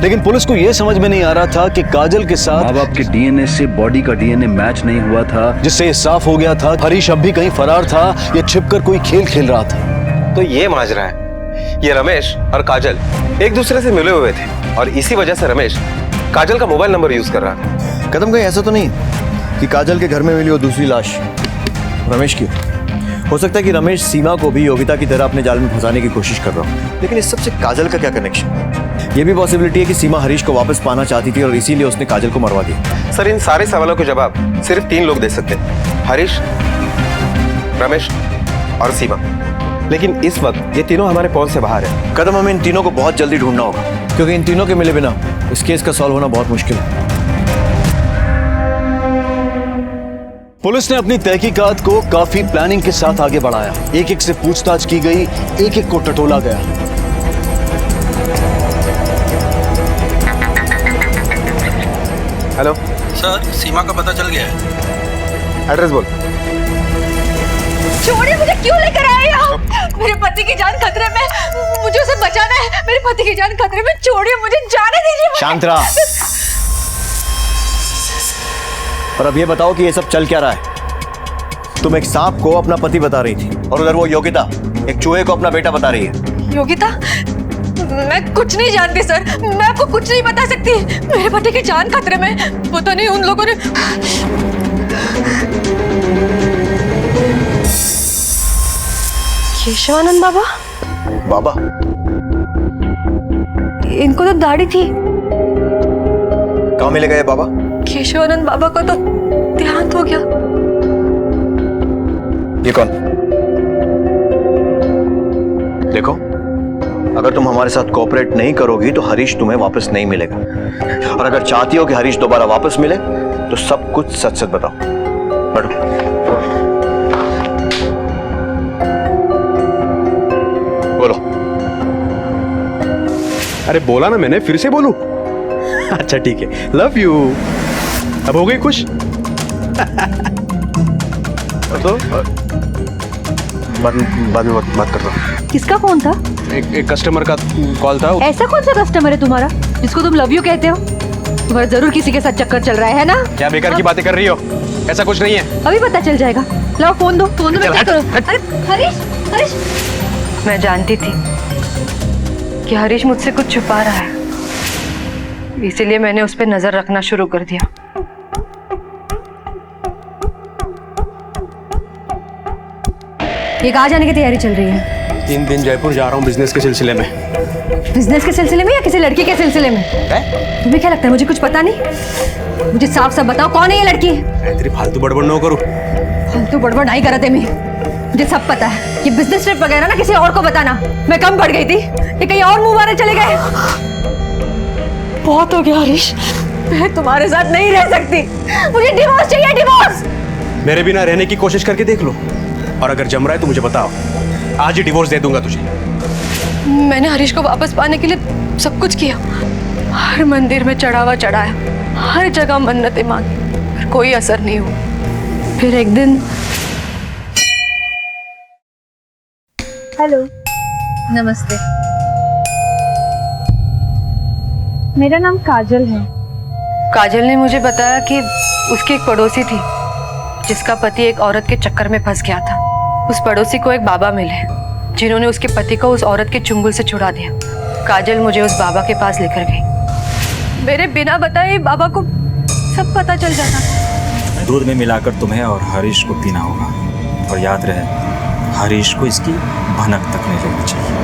लेकिन पुलिस को यह समझ में नहीं आ रहा था कि काजल के साथ माँ बाप के डीएनए से बॉडी का डीएनए मैच नहीं हुआ था, जिससे ये साफ हो गया था हरीश अब भी कहीं फरार था या छिपकर कोई खेल खेल रहा था। तो ये माजरा है, ये रमेश और काजल एक दूसरे से मिले हुए थे और इसी वजह से रमेश काजल का मोबाइल नंबर यूज कर रहा था। कदम कहीं ऐसा तो नहीं कि काजल के घर में मिली वो दूसरी लाश रमेश की? हो सकता है कि रमेश सीमा को भी योगिता की तरह अपने जाल में फंसाने की कोशिश कर रहा हो, लेकिन इस सबसे काजल का क्या कनेक्शन? ये भी पॉसिबिलिटी है कि सीमा हरीश को वापस पाना चाहती थी और इसीलिए उसने काजल को मरवा दिया। सर, इन सारे सवालों के जवाब सिर्फ 3 लोग दे सकते हैं, हरीश, रमेश और सीमा। लेकिन इस वक्त ये तीनों हमारे पहुंच से बाहर है। कदम, हमें इन तीनों को बहुत जल्दी ढूंढना होगा, क्योंकि इन तीनों के मिले बिना इस केस का सॉल्व होना बहुत मुश्किल है। पुलिस ने अपनी तहकीकात को काफी प्लानिंग के साथ आगे बढ़ाया। एक एक से पूछताछ की गई, एक एक को टटोला गया। हेलो सर, सीमा का पता चल गया है। एड्रेस बोल। छोड़िए, मुझे क्यों लेकर आए यहाँ? मेरे पति की जान खतरे में, मुझे उसे बचाना है। मेरे पति की जान खतरे में, छोड़िए मुझे, जाने दीजिए। शांत रहा। और अब ये बताओ कि ये सब चल क्या रहा है? तुम एक सांप को अपना पति बता रही थी और उधर वो योगिता एक चूहे को अपना बेटा बता रही है। योगिता, मैं कुछ नहीं जानती सर, मैं आपको कुछ नहीं बता सकती। मेरे पति की जान खतरे में, पता नहीं उन लोगों ने। केशवानंद बाबा? बाबा? इनको तो दाढ़ी थी। कहाँ मिलेगा ये बाबा? केशवानंद बाबा को तो देहांत हो गया। ये कौन? देखो, अगर तुम हमारे साथ कोऑपरेट नहीं करोगी तो हरीश तुम्हें वापस नहीं मिलेगा, और अगर चाहती हो कि हरीश दोबारा वापस मिले तो सब कुछ सच सच बताओ। बैठो। बोलो। अरे बोला ना मैंने, फिर से बोलूं? अच्छा ठीक है, लव यू। अब हो गई खुश? तो बाद में बात करता हूँ। किसका फोन था? एक कस्टमर का कॉल था। ऐसा कौन सा कस्टमर है तुम्हारा जिसको तुम लव यू कहते हो? तुम्हारा जरूर किसी के साथ चक्कर चल रहा है ना? क्या बेकार की बातें कर रही हो? ऐसा कुछ नहीं है। अभी पता चल जाएगा। लाओ फोन दो। फोन में क्या करो? अरे हरीश, हरीश, मैं जानती थी कि हरीश मुझसे कुछ छुपा रहा है, इसीलिए मैंने उस पर नजर रखना शुरू कर दिया। ये कहाँ जाने की तैयारी चल रही है? 3 दिन जयपुर जा रहा हूँ बिजनेस के सिलसिले में। बिजनेस के सिलसिले में या किसी लड़की के सिलसिले में? तुम्हें क्या लगता है मुझे कुछ पता नहीं? मुझे साफ साफ बताओ, कौन है ये लड़की? तेरी फालतू बड़बड़ न करो। फालतू बड़बड़ नहीं करते मैं, मुझे सब पता है। ये बिजनेस ट्रिप वगैरह ना किसी और को बताना। मैं कम पड़ गई थी, ये कहीं और मुंह मारने चले गए। बहुत हो गया हरीश, मैं तुम्हारे साथ नहीं रह सकती, मुझे डिवोर्स चाहिए, डिवोर्स। मेरे बिना रहने की कोशिश करके देख लो, और अगर जम रहा है तो मुझे बताओ, आज ही डिवोर्स दे दूंगा तुझे। मैंने हरीश को वापस पाने के लिए सब कुछ किया, हर मंदिर में चढ़ावा चढ़ाया, हर जगह मन्नतें मांगी, पर कोई असर नहीं हुआ। फिर एक दिन हेलो, नमस्ते। मेरा नाम काजल है। काजल ने मुझे बताया कि उसकी एक पड़ोसी थी जिसका पति एक औरत के चक्कर में फंस गया था। उस पड़ोसी को एक बाबा मिले जिन्होंने उसके पति को उस औरत के चुंगल से छुड़ा दिया। काजल मुझे उस बाबा के पास लेकर गई। मेरे बिना बताए बाबा को सब पता चल जाता। दूध में मिलाकर तुम्हें और हरीश को पीना होगा, और याद रहे हरीश को इसकी भनक तक नहीं लेनी चाहिए।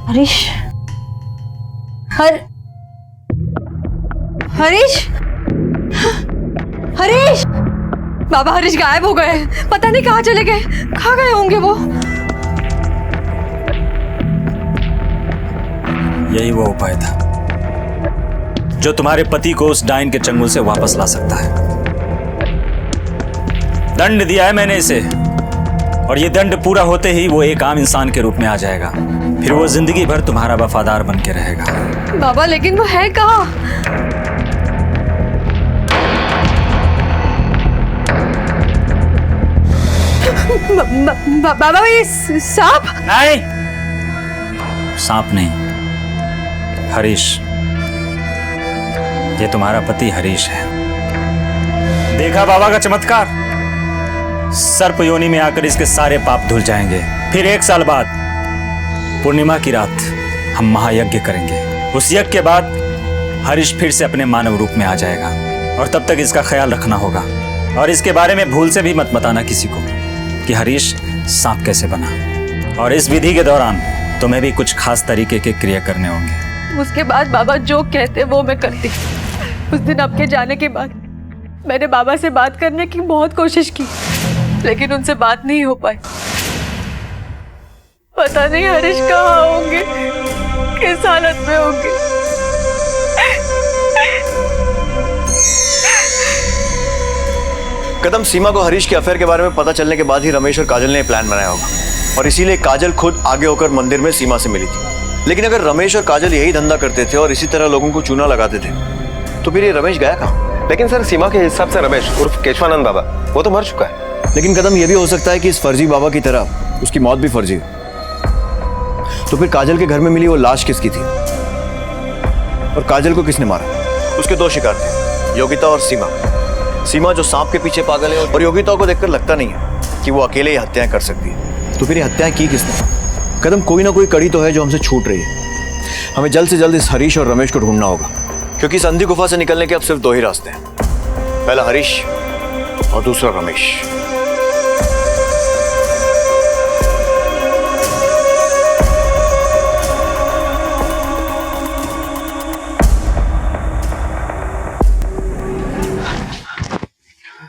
हरीश, हरीश, हरीश, बाबा हरीश गायब हो गए, पता नहीं कहाँ चले गए, कहाँ गए होंगे वो। यही वो उपाय था जो तुम्हारे पति को उस डाइन के चंगुल से वापस ला सकता है। दंड दिया है मैंने इसे, और ये दंड पूरा होते ही वो एक आम इंसान के रूप में आ जाएगा। फिर वो जिंदगी भर तुम्हारा वफादार बन के रहेगा। बाबा लेकिन वो है कहाँ? बाबा ये सांप? नहीं, सांप नहीं, हरीश। ये तुम्हारा पति हरीश है। देखा बाबा का चमत्कार? सर्प योनि में आकर इसके सारे पाप धुल जाएंगे। फिर 1 साल बाद पूर्णिमा की रात हम महायज्ञ करेंगे। उस यज्ञ के बाद हरीश फिर से अपने मानव रूप में आ जाएगा, और तब तक इसका ख्याल रखना होगा। और इसके बारे में भूल से भी मत बताना किसी को कि हरीश सांप कैसे बना। और इस विधि के दौरान तुम्हें भी कुछ खास तरीके के क्रिया करने होंगे। उसके बाद बाबा जो कहते वो मैं करती। उस दिन आपके जाने के बाद मैंने बाबा से बात करने की बहुत कोशिश की, लेकिन उनसे बात नहीं हो पाई। पता नहीं हरीश कहाँ होंगे, किस हालत में होंगे। कदम, सीमा को हरीश के अफेयर के बारे में पता चलने के बाद ही रमेश और काजल ने प्लान बनाया होगा, और इसीलिए काजल खुद आगे होकर मंदिर में सीमा से मिली थी। लेकिन अगर रमेश और काजल यही धंधा करते थे और इसी तरह लोगों को चूना लगाते थे, तो फिर ये रमेश गया कहाँ? लेकिन सर, सीमा के हिसाब से रमेश उर्फ केशवानंद बाबा वो तो मर चुका है। लेकिन कदम, ये भी हो सकता है कि इस फर्जी बाबा की तरह उसकी मौत भी फर्जी हो। तो फिर काजल के घर में मिली वो लाश किसकी थी, और काजल को किसने मारा? उसके 2 शिकार थे, योगिता और सीमा। सीमा जो सांप के पीछे पागल है, और योगिता को देखकर लगता नहीं है कि वो अकेले ही हत्याएं कर सकती है। तो फिर ये हत्याएं की किसने? कदम, कोई ना कोई कड़ी तो है जो हमसे छूट रही है। हमें जल्द से जल्द इस हरीश और रमेश को ढूंढना होगा, क्योंकि इस अंधी गुफा से निकलने के अब सिर्फ 2 ही रास्ते हैं, पहला हरीश और दूसरा रमेश।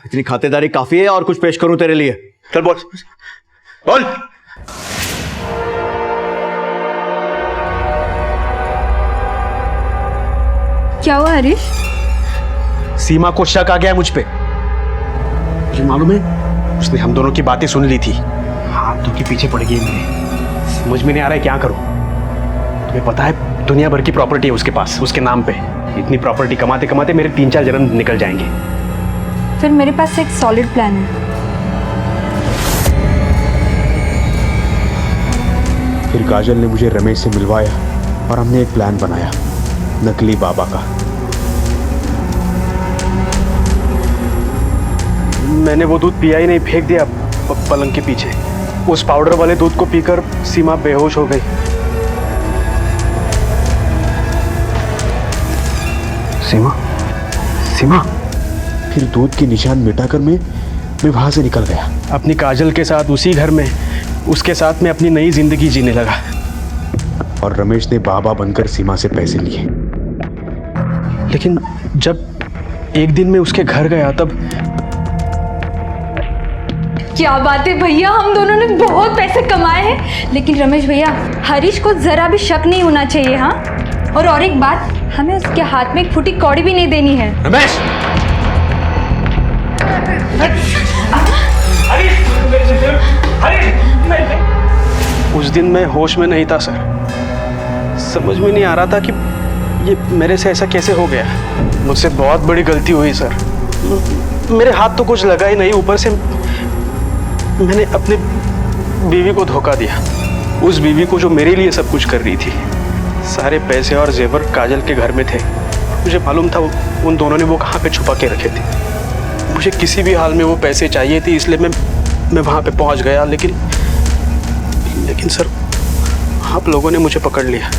इतनी खातेदारी काफी है, और कुछ पेश करूं तेरे लिए? चल बोल बोल। क्या हुआ हरीश? सीमा को शक आ गया है मुझ पे। मुझे मालूम है, उसने हम दोनों की बातें सुन ली थी। हाथों के पीछे पड़ गई मेरे। समझ में नहीं आ रहा है क्या करूं। तुम्हें पता है, दुनिया भर की प्रॉपर्टी है उसके पास, उसके नाम पे। इतनी प्रॉपर्टी कमाते कमाते मेरे 3-4 जन्म निकल जाएंगे। फिर मेरे पास एक सॉलिड प्लान है। फिर काजल ने मुझे रमेश से मिलवाया, और हमने एक प्लान बनाया नकली बाबा का। मैंने वो दूध पिया ही नहीं, फेंक दिया पलंग के पीछे। उस पाउडर वाले दूध को पीकर सीमा बेहोश हो गई। सीमा, सीमा। फिर दूध के निशान मिटाकर मैं मैं वहाँ से निकल गया, अपनी काजल के साथ उसी घर में उसके साथ में अपनी नई जिंदगी जीने लगा। और रमेश ने बाबा बनकर सीमा से पैसे लिए। लेकिन जब एक दिन मैं उसके घर गया तब क्या बात है भैया, हम दोनों ने बहुत पैसे कमाए हैं। लेकिन रमेश भैया, हरीश को जरा भी शक नहीं होना चाहिए। हाँ, और एक बात, हमें उसके हाथ में एक फूटी कौड़ी भी नहीं देनी है। रमेश, उस दिन मैं होश में नहीं था सर। समझ में नहीं आ रहा था कि ये मेरे से ऐसा कैसे हो गया। मुझसे बहुत बड़ी गलती हुई सर। मेरे हाथ तो कुछ लगा ही नहीं, ऊपर से मैंने अपनी बीवी को धोखा दिया। उस बीवी को जो मेरे लिए सब कुछ कर रही थी। सारे पैसे और जेवर काजल के घर में थे। मुझे मालूम था उन दोनों ने वो कहाँ पे छुपा के रखे थे। मुझे किसी भी हाल में वो पैसे चाहिए थे, इसलिए मैं वहाँ पे पहुँच गया। लेकिन सर, आप लोगों ने मुझे पकड़ लिया।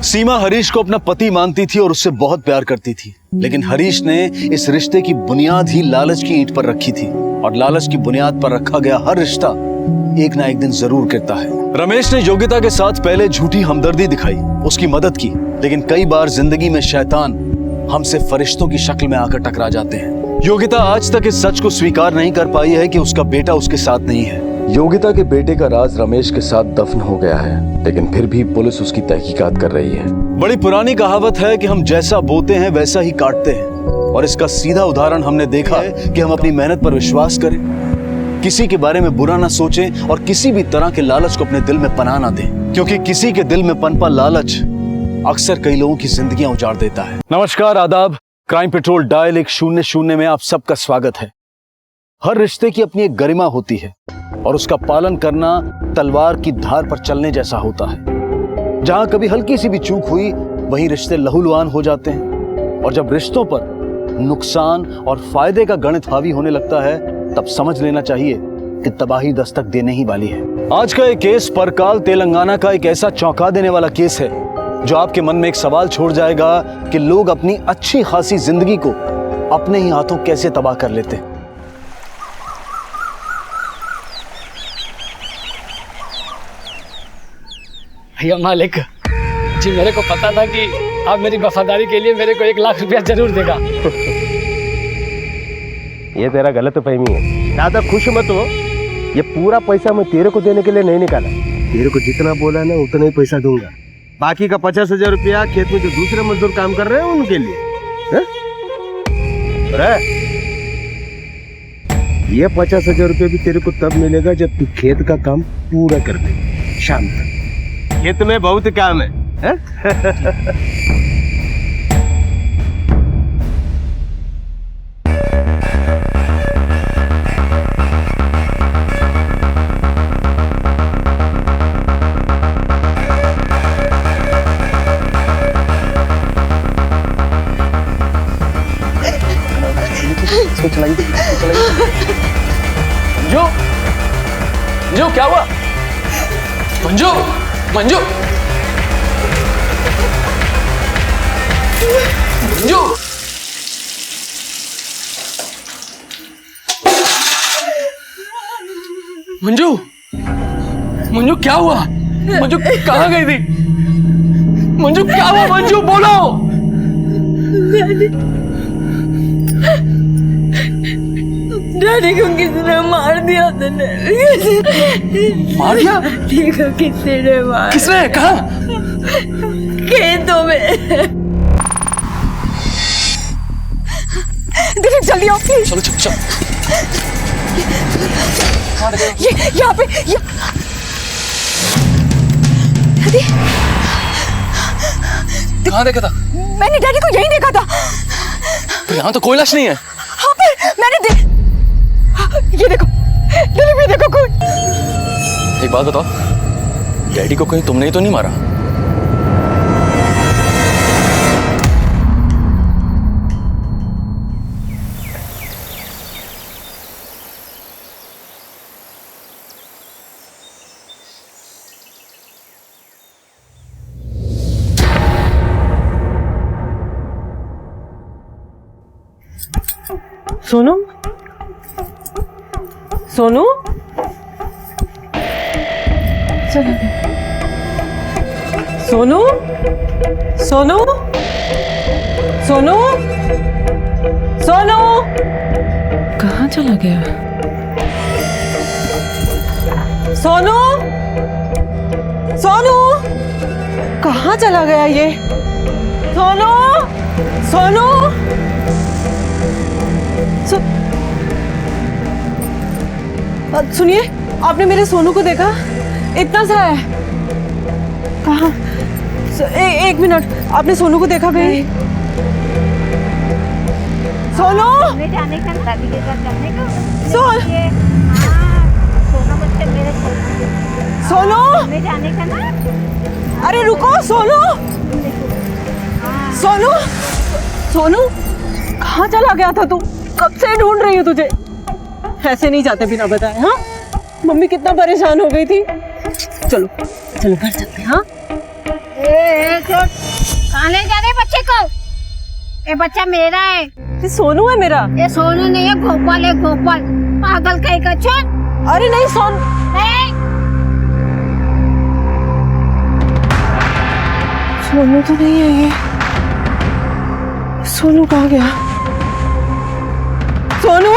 सीमा हरीश को अपना पति मानती थी और उससे बहुत प्यार करती थी। लेकिन हरीश ने इस रिश्ते की बुनियाद ही लालच की ईंट पर रखी थी, और लालच की बुनियाद पर रखा गया हर रिश्ता एक ना एक दिन जरूर गिरता है। रमेश ने योगिता के साथ पहले झूठी हमदर्दी दिखाई, उसकी मदद की, लेकिन कई बार जिंदगी में शैतान हमसे फरिश्तों की शक्ल में आकर टकरा जाते हैं। योगिता आज तक इस सच को स्वीकार नहीं कर पाई है कि उसका बेटा उसके साथ नहीं है। योगिता के बेटे का राज रमेश के साथ दफन हो गया है, लेकिन फिर भी पुलिस उसकी तहकीकात कर रही है। बड़ी पुरानी कहावत है कि हम जैसा बोते हैं वैसा ही काटते हैं, और इसका सीधा उदाहरण हमने देखा है कि हम अपनी मेहनत पर विश्वास करें, किसी के बारे में बुरा ना सोचें और किसी भी तरह के लालच को अपने दिल में पनाह ना दें, क्योंकि किसी के दिल में पनपा लालच अक्सर कई लोगों की जिंदगियां उजाड़ देता है। नमस्कार, आदाब। क्राइम पेट्रोल डायल 100 में आप सबका स्वागत है। हर रिश्ते की अपनी एक गरिमा होती है, और उसका पालन करना तलवार की धार पर चलने जैसा होता है। जहां कभी हल्की सी भी चूक हुई, वहीं रिश्ते लहूलुहान हो जाते हैं, और जब रिश्तों पर नुकसान और फायदे का गणित हावी होने लगता है, तब समझ लेना चाहिए कि तबाही दस्तक देने ही वाली है। आज का एक केस परकाल तेलंगाना का एक ऐसा चौंका देने वाला केस है जो आपके मन में एक सवाल छोड़ जाएगा कि लोग अपनी अच्छी खासी जिंदगी को अपने ही हाथों कैसे तबाह कर लेते हैं। भैया मालिक जी, मेरे को पता था कि आप मेरी वफादारी के लिए मेरे को 1 लाख रुपया जरूर देगा। ये तेरा गलत फहमी है। ज्यादा खुश मत हो। ये पूरा पैसा मैं तेरे को देने के लिए नहीं निकाला। तेरे को जितना बोला ना उतना ही पैसा दूंगा। बाकी का 50,000 रुपया खेत में जो दूसरे मजदूर काम कर रहे हैं उनके लिए है? ये 50,000 रुपया भी तेरे को तब मिलेगा जब तू खेत का काम पूरा कर दे। शाम तक खेत में बहुत काम है। मंजू, मंजू क्या हुआ? मंजू, मंजू, मंजू, मंजू, मंजू क्या हुआ? मंजू कहाँ गई थी? मंजू क्या हुआ? मंजू बोलो। डैडी को किसी ने मार दिया था। मार दिया? डैडी को किसी ने मार। किसने? कहाँ? खेतों में। दिलीप जल्दी आओ प्लीज। चलो चलो चलो। ये यहाँ पे डैडी, कहाँ देखा था? मैंने डैडी को यहीं देखा था। तो यहाँ तो कोई लाश नहीं है। हाँ पर मैंने ये देखो दिलीप, ये देखो खून। एक बात बताओ, डैडी को कहीं तुमने ही तो नहीं मारा? सोनू सोनू सोनू सोनू सोनू सोनू कहाँ चला गया? सोनू सोनू कहाँ चला गया ये? सोनू सोनू सुनिए, आपने मेरे सोनू को देखा? इतना सा है। कहाँ? एक मिनट, आपने सोनू को देखा भाई? सोनू जाने का दादी के साथ जाने का सोनू जाने का ना। अरे रुको सोनू सोनू सोनू कहाँ चला गया था तू? कब से ढूंढ रही हूँ तुझे। ऐसे नहीं जाते बिना बताए। हाँ, मम्मी कितना परेशान हो गई थी। चलो चलो घर चलते हैं। हाँ, कहाँ ले जा रहे बच्चे को? ये बच्चा मेरा है। ये सोनू है मेरा। ये सोनू नहीं है, गोपाल है, गोपाल। पागल कहीं का। छोड़। अरे नहीं सोनू नहीं। सोनू तो नहीं है ये। सोनू कहाँ गया? सोनू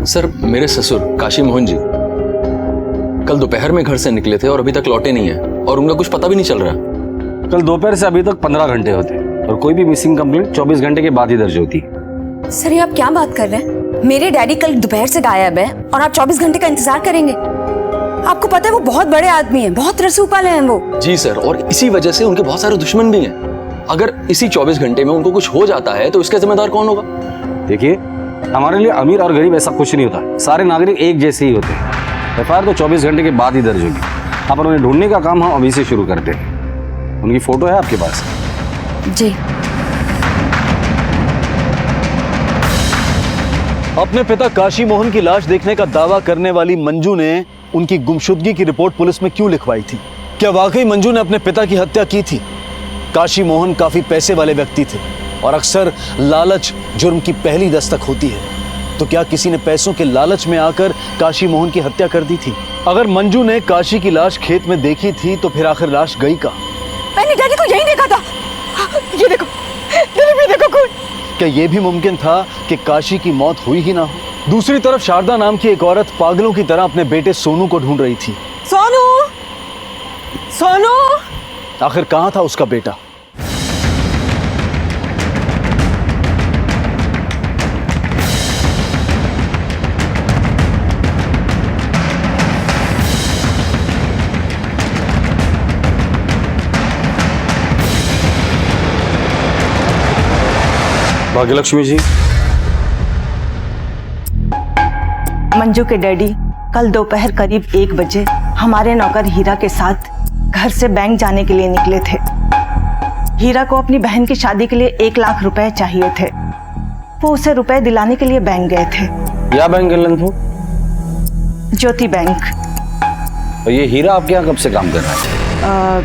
सर, मेरे ससुर काशी मोहन जी कल दोपहर में घर से निकले थे और अभी तक लौटे नहीं है और उनका कुछ पता भी नहीं चल रहा। कल दोपहर से अभी तक 15 घंटे होते और कोई भी मिसिंग कंप्लेंट 24 घंटे के बाद ही दर्ज होती। सर, ये आप क्या बात कर रहे हैं? मेरे डैडी कल दोपहर से गायब है और आप 24 घंटे का इंतजार करेंगे? आपको पता है वो बहुत बड़े आदमी हैं, बहुत रसूखवाले हैं वो। जी सर, और इसी वजह से उनके बहुत सारे दुश्मन भी हैं। अगर इसी 24 घंटे में उनको कुछ हो जाता है तो इसका जिम्मेदार कौन होगा? देखिए, हमारे लिए अमीर और गरीब ऐसा कुछ नहीं होता, सारे नागरिक एक जैसे ही होते हैं। एफआईआर तो 24 घंटे के बाद ही दर्ज होगी। आप उन्हें ढूंढने का काम हम अभी से शुरू करते हैं। उनकी फोटो है आपके पास? जी। अपने पिता काशी मोहन की लाश देखने का दावा करने वाली मंजू ने उनकी गुमशुदगी की रिपोर्ट पुलिस में क्यों लिखवाई थी? क्या वाकई मंजू ने अपने पिता की हत्या की थी? काशी मोहन काफी पैसे वाले व्यक्ति थे और अक्सर लालच जुर्म की पहली दस्तक होती है। तो क्या किसी ने पैसों के लालच में आकर काशी मोहन की हत्या कर दी थी? अगर मंजू ने काशी की लाश खेत में देखी थी तो फिर आखिर लाश गई कहाँ? मैंने डैडी को यही देखा था। ये देखो, दिलीप, ये देखो खून। क्या यह भी मुमकिन था कि काशी की मौत हुई ही ना हो? दूसरी तरफ शारदा नाम की एक औरत पागलों की तरह अपने बेटे सोनू को ढूंढ रही थी। सोनू सोनू आखिर कहाँ था उसका बेटा? भाग्यलक्ष्मी जी, मंजू के डैडी कल दोपहर करीब 1 बजे हमारे नौकर हीरा के साथ घर से बैंक जाने के लिए निकले थे। हीरा को अपनी बहन की शादी के लिए 1 लाख रुपए चाहिए थे। वो उसे रुपए दिलाने के लिए बैंक गए थे। या बैंक गलन थे? ज्योति बैंक। और ये हीरा आपके यहाँ कब से काम कर रहा है?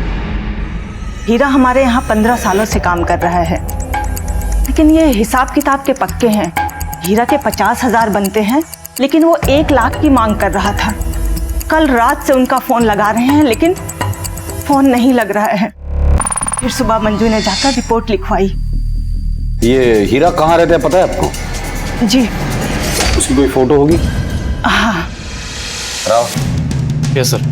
हीरा हमारे यहाँ 15 सालों से काम कर रहा है, लेकिन ये हिसाब किताब के पक्के हैं। हीरा के 50,000 बनते हैं, लेकिन वो 1 लाख की मांग कर रहा था। कल रात से उनका फोन लगा रहे हैं, लेकिन फोन नहीं लग रहा है। फिर सुबह मंजू ने जाकर रिपोर्ट लिखवाई। ये हीरा कहाँ रहता है पता है आपको? जी। उसकी कोई फोटो होगी? हाँ। राव। Yes sir.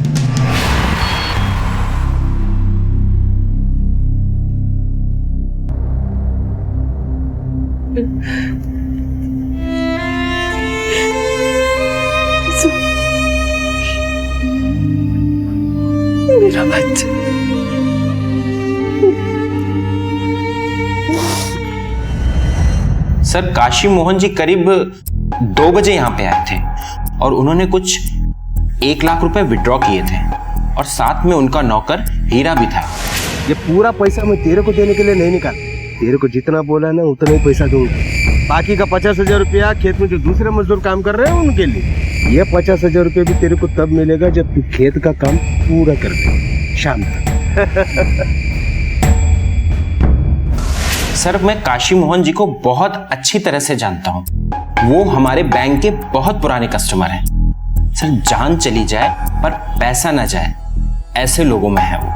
मेरा बच्चा। सर, काशी मोहन जी करीब 2 बजे यहाँ पे आए थे और उन्होंने कुछ 1 लाख रुपए विड्रॉ किए थे और साथ में उनका नौकर हीरा भी था। ये पूरा पैसा मैं तेरे को देने के लिए नहीं निकाला। तेरे को जितना बोला ना उतना ही पैसा दूंगा। बाकी का 50,000 रुपया खेत में जो दूसरे मजदूर काम कर रहे हैं उनके लिए। ये 50,000 रुपया भी तेरे को तब मिलेगा जब तू खेत का काम पूरा कर दे शाम तक। सर मैं काशी मोहन जी को बहुत अच्छी तरह से जानता हूँ। वो हमारे बैंक के बहुत पुराने कस्टमर हैं। सर जान चली जाए पर पैसा ना जाए, ऐसे लोगों में है वो।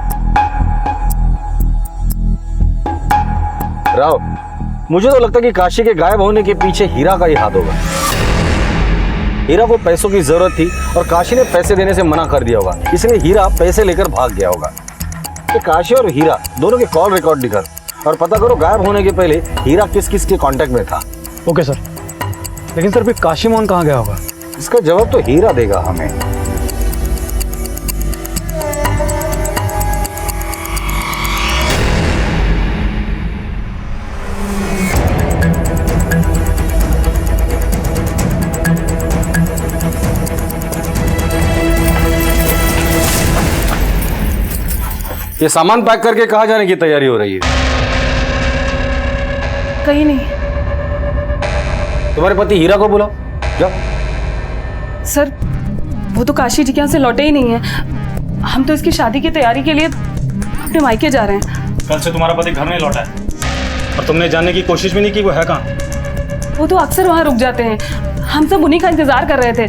राव, मुझे तो लगता है कि काशी के गायब होने के पीछे हीरा का ही हाथ होगा। हीरा को पैसों की जरूरत थी और काशी ने पैसे देने से मना कर दिया होगा, इसलिए हीरा पैसे लेकर भाग गया होगा। तो काशी और हीरा दोनों के कॉल रिकॉर्ड निकाल और पता करो गायब होने के पहले हीरा किस किस के कांटेक्ट में था। ओके सर, लेकिन सर फिर काशी मोहन कहाँ गया होगा? इसका जवाब तो हीरा देगा हमें। ये सामान पैक करके कहाँ जाने की तैयारी हो रही है? कहीं नहीं। तुम्हारे पति हीरा को बुलाओ, जाओ। सर वो तो काशी जी के यहाँ से लौटे ही नहीं है। हम तो इसकी शादी की तैयारी के लिए अपने मायके जा रहे हैं। कल से तुम्हारा पति घर नहीं लौटा है और तुमने जानने की कोशिश भी नहीं की वो है कहाँ? वो तो अक्सर वहाँ रुक जाते हैं, हम सब उन्हीं का इंतजार कर रहे थे।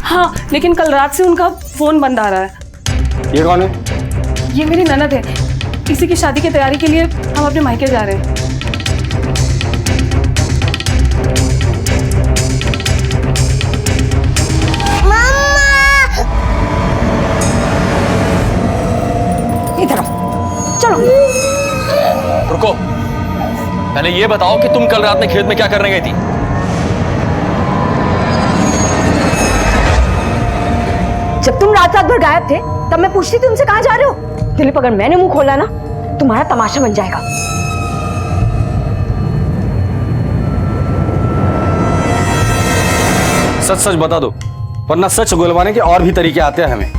हाँ, लेकिन कल रात से उनका फोन बंद आ रहा है। ये कौन है? ये मेरी ननद है, इसी की शादी की तैयारी के लिए हम अपने मायके जा रहे हैं। इधर चलो। रुको, पहले ये बताओ कि तुम कल रात में खेत में क्या करने गई थी? जब तुम रात भर गायब थे तब मैं पूछती थी तुमसे कहाँ जा रहे हो। दिलीप, अगर मैंने मुंह खोला ना तुम्हारा तमाशा बन जाएगा। सच सच बता दो, वरना सच उगलवाने के और भी तरीके आते हैं हमें।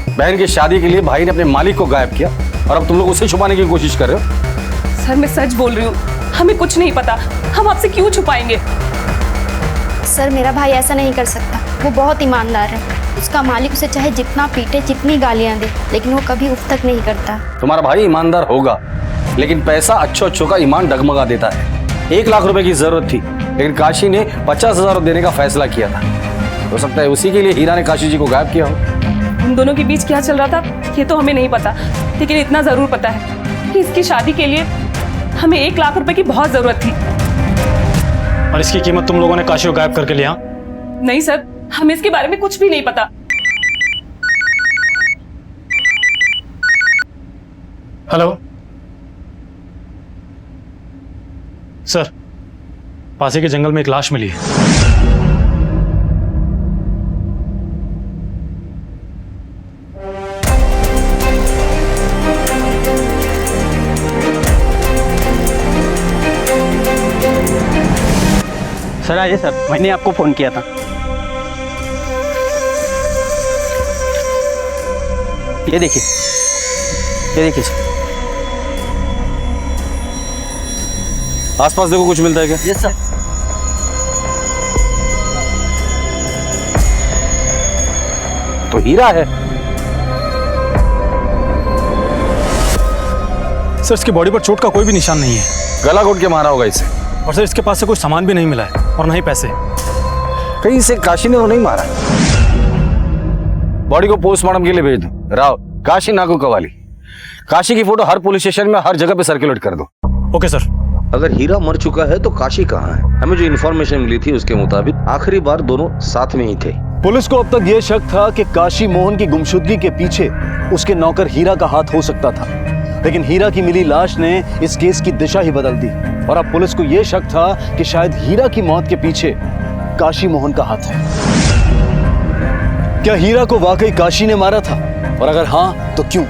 बहन की शादी के लिए भाई ने अपने मालिक को गायब किया और अब तुम लोग उसे छुपाने की कोशिश कर रहे हो। सर मैं सच बोल रही हूँ, हमें कुछ नहीं पता, हम आपसे क्यों छुपाएंगे? सर मेरा भाई ऐसा नहीं कर सकता, वो बहुत ईमानदार है। उसका मालिक उसे चाहे जितना पीटे, जितनी गालियां दे, लेकिन वो कभी उफ तक नहीं करता। तुम्हारा भाई ईमानदार होगा, लेकिन पैसा अच्छो अच्छो का ईमान डगमगा देता है। 1 लाख रुपए की जरूरत थी, लेकिन काशी ने 50,000 देने का फैसला किया था। हो सकता है उसी के लिए हीरा ने काशी जी को गायब किया हो। उन दोनों के बीच क्या चल रहा था ये तो हमें नहीं पता, लेकिन इतना जरूर पता है कि इसकी शादी के लिए हमें 1 लाख रुपए की बहुत जरूरत थी। और इसकी कीमत तुम लोगों ने काशी को गायब करके लिया? नहीं सर, हमें इसके बारे में कुछ भी नहीं पता। हेलो सर, पासे के जंगल में एक लाश मिली है। सर आइए सर, मैंने आपको फोन किया था। ये देखिए, ये देखिए सर। आसपास देखो, कुछ मिलता है क्या? Yes sir. तो हीरा है। सर इसकी बॉडी पर चोट का कोई भी निशान नहीं है। गला घोट के मारा होगा इसे। और सर इसके पास से कोई सामान भी नहीं मिला है और ना ही पैसे। कहीं इसे काशी ने तो नहीं मारा? बॉडी को पोस्टमार्टम के लिए भेज दो। राव, काशी नागू कवाली, काशी की फोटो हर पुलिस स्टेशन में हर जगह पे सर्कुलेट कर दो। Okay sir. अगर हीरा मर चुका है तो काशी कहाँ है? हमें जो इन्फॉर्मेशन मिली थी उसके मुताबिक आखिरी बार दोनों साथ में ही थे। पुलिस को अब तक यह शक था कि काशी मोहन की गुमशुदगी के पीछे उसके नौकर हीरा का हाथ हो सकता था, लेकिन हीरा की मिली लाश ने इस केस की दिशा ही बदल दी और अब पुलिस को यह शक था कि शायद हीरा की मौत के पीछे काशी मोहन का हाथ है। क्या हीरा को वाकई काशी ने मारा था? और अगर हाँ तो क्यों?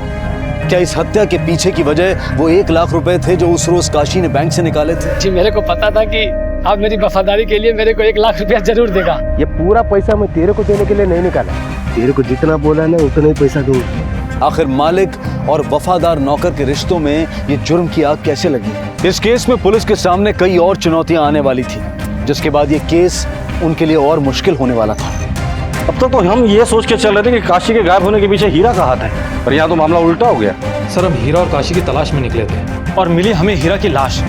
क्या इस हत्या के पीछे की वजह वो 1 लाख रुपए थे जो उस रोज काशी ने बैंक से निकाले थे? जी मेरे को पता था कि आप मेरी वफादारी के लिए मेरे को 1 लाख रुपया जरूर देगा। ये पूरा पैसा मैं तेरे को देने के लिए नहीं निकाला, तेरे को जितना बोला ना उतना ही पैसा दूंगा। आखिर मालिक और वफादार नौकर के रिश्तों में ये जुर्म की आग कैसे लगी? इस केस में पुलिस के सामने कई और चुनौतियां आने वाली थी, जिसके बाद ये केस उनके लिए और मुश्किल होने वाला था। अब तक तो हम ये सोच के चल रहे थे कि काशी के गायब होने के पीछे हीरा का हाथ है, पर यहाँ तो मामला उल्टा हो गया। सर हम हीरा और काशी की तलाश में निकले थे और मिली हमें हीरा की लाश।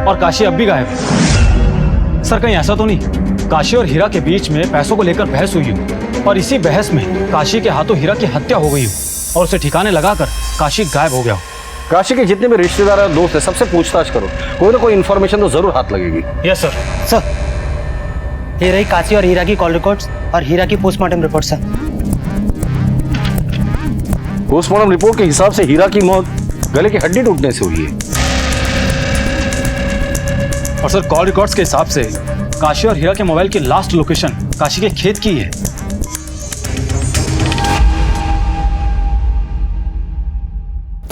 और काशी अब भी गायब है। सर कहीं ऐसा तो नहीं काशी और हीरा के बीच में पैसों को लेकर बहस हुई हो और इसी बहस में काशी के हाथों हीरा की हत्या हो गई हो और उसे ठिकाने लगाकर काशी गायब हो गया हो। काशी के जितने भी रिश्तेदार और दोस्त है सबसे पूछताछ करो, कोई ना कोई इन्फॉर्मेशन तो जरूर हाथ लगेगी। Yes sir. सर ये रही काशी और हीरा की कॉल रिकॉर्ड्स और हीरा की postmortem report sir. Postmortem report के हिसाब से हीरा की मौत गले की हड्डी टूटने से हुई है और सर कॉल रिकॉर्ड्स के हिसाब से काशी और हीरा के मोबाइल की लास्ट लोकेशन काशी के खेत की है।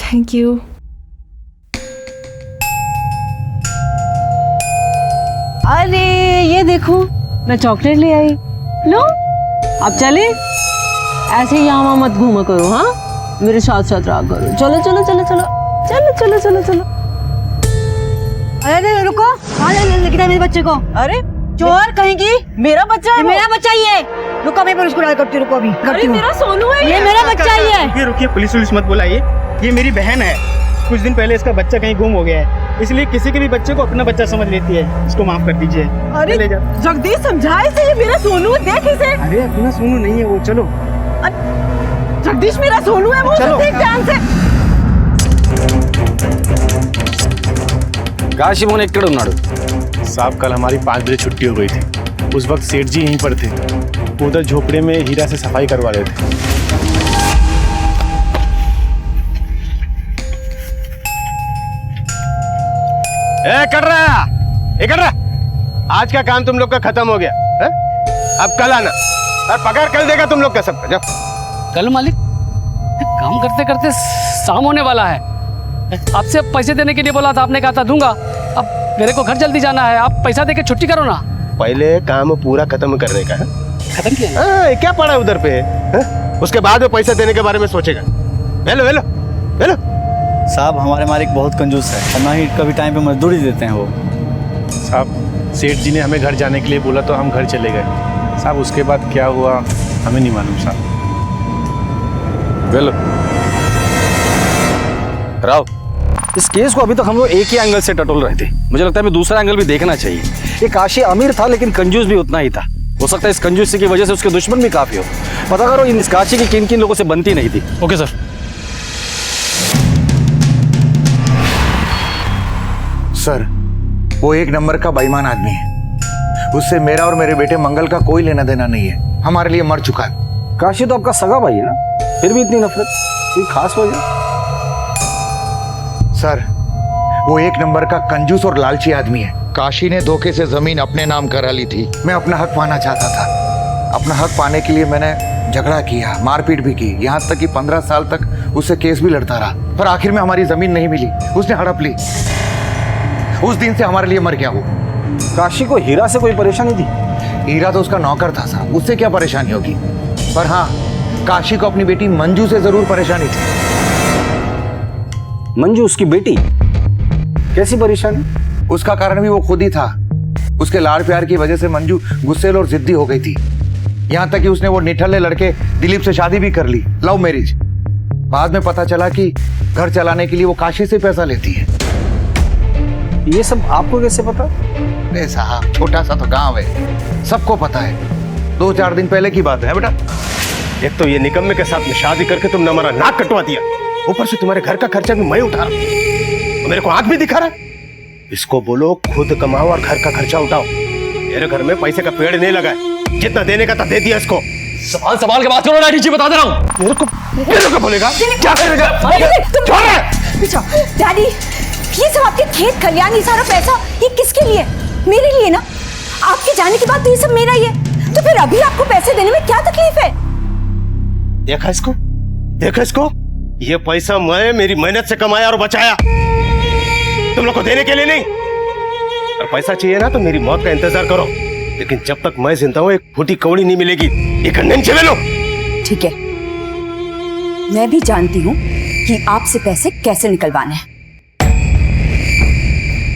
Thank you. अरे ये देखो मैं चॉकलेट ले आई, लो अब चले। ऐसे ही यहाँ मत घूमा करो, हाँ मेरे साथ साथ रहा करो। चलो चलो चलो चलो चलो चलो चलो चलो। अरे रुको, कहाँ लेके जाए मेरे बच्चे को? अरे चोर कहेंगी, मेरा बच्चा है, मेरा बच्चा ही है। रुको मैं पुलिस को डाल करती हूँ, रुको अभी करती हूँ। मेरा सोनू है ये मेरा बच्चा ही है। रुकिए रुकिए, पुलिस वुलिस मत बुलाइए, ये मेरी बहन है। कुछ दिन पहले इसका बच्चा कहीं गुम हो गया है, इसलिए किसी के भी बच्चे को अपना बच्चा समझ लेती है। इसको माफ कर दीजिए। अरे ले जा। जगदीश समझाए से, ये मेरा सोनू है, देख इसे। अरे अपना सोनू नहीं है वो, चलो। जगदीश मेरा सोनू है, वो देख ध्यान से। काशी मोहन एक्कड़ उन्नाडु साहब कल हमारी 5 बजे छुट्टी हो गई थी। उस वक्त सेठ जी यहीं पर थे, उधर झोपड़े में हीरा से सफाई करवा रहे थे। कर रहा आज का काम तुम लोग का खत्म हो गया है? अब कल आना और पगार कल देगा तुम लोग का सबका। जाओ। कल मालिक, काम करते करते शाम होने वाला है। आपसे पैसे देने के लिए बोला था, आपने कहा था दूंगा। अब मेरे को घर जल्दी जाना है, आप पैसा देके छुट्टी करो ना। पहले काम पूरा खत्म करने का है। खत्म किया? क्या पड़ा है उधर पे है? उसके बाद वो पैसा देने के बारे में सोचेगा। वेलो वेलो वेलो। साहब हमारे मालिक बहुत कंजूस है और ना ही कभी टाइम पे मजदूरी देते हैं वो। साहब सेठ जी ने हमें घर जाने के लिए बोला तो हम घर चले गए साहब। उसके बाद क्या हुआ हमें नहीं मालूम साहब। वेलो राव, इस केस को अभी तक हम लोग एक ही एंगल से टटोल रहे थे। मुझे लगता है हमें दूसरा एंगल भी देखना चाहिए। ये काशी अमीर था लेकिन कंजूस भी उतना ही था। हो सकता है इस कंजूसी की वजह से उसके दुश्मन भी काफी हो। पता करो इन काशी की किन किन लोगों से बनती नहीं थी। Okay sir. सर वो एक नंबर का बेईमान आदमी है। उससे मेरा और मेरे बेटे मंगल का कोई लेना देना नहीं है। हमारे लिए मर चुका है। काशी तो आपका सगा भाई है ना, फिर भी इतनी नफरत, कोई खास वजह? सर वो एक नंबर का कंजूस और लालची आदमी है। काशी ने धोखे से जमीन अपने नाम करा ली थी। मैं अपना हक पाना चाहता था। अपना हक पाने के लिए मैंने झगड़ा किया, मारपीट भी की, यहाँ तक कि 15 साल तक उससे केस भी लड़ता रहा। पर आखिर में हमारी जमीन नहीं मिली, उसने हड़प ली। उस दिन से हमारे लिए मर गया वो। काशी को हीरा से कोई परेशानी थी? हीरा तो उसका नौकर था साहब, उससे क्या परेशानी होगी। पर हाँ, काशी को अपनी बेटी मंजू से जरूर परेशानी थी। मंजू उसकी बेटी? कैसी परेशानी? उसका कारण भी वो खुद ही था। उसके लाड़ प्यार की वजह से मंजू गुस्सेल और जिद्दी हो गई थी। यहाँ तक कि उसने वो निठल्ले लड़के दिलीप से शादी भी कर ली, लव मैरिज। बाद में पता चला कि घर चलाने के लिए वो काशी से पैसा लेती है। ये सब आपको कैसे पता? अरे साहब छोटा सा तो गांव है, सबको पता है। 2-4 दिन पहले की बात है बेटा। एक तो ये निकम्मे के साथ में शादी करके तुमने हमारा नाक कटवा दिया, ऊपर से तुम्हारे घर का खर्चा भी मैं उठा रहा हूं। तो मेरे को आंख भी दिखा रहा है। इसको बोलो खुद कमाओ और घर का खर्चा उठाओ। मेरे घर में पैसे का पेड़ नहीं लगा है, जितना देने का था दे दिया इसको। सवाल के बात करो ना, डीजी बता दे रहा हूं। मेरे को बोलेगा क्या करेगा? डैडी ये सब आपके खेत खलियान, ये सारा पैसा ये किसके लिए? मेरे लिए ना। आपके जाने के बाद तो ये सब मेरा ही है, तो फिर अभी आपको पैसे देने में क्या तकलीफ है? देखा इसको, देखा इसको। ये पैसा मैं मेरी मेहनत से कमाया और बचाया, तुम लोग को देने के लिए नहीं। और पैसा चाहिए ना तो मेरी मौत का इंतजार करो, लेकिन जब तक मैं जिंदा हूं एक फूटी कौड़ी नहीं मिलेगी। ये करने चाहिए लो। ठीक है, मैं भी जानती हूँ कि आपसे पैसे कैसे निकलवाने हैं।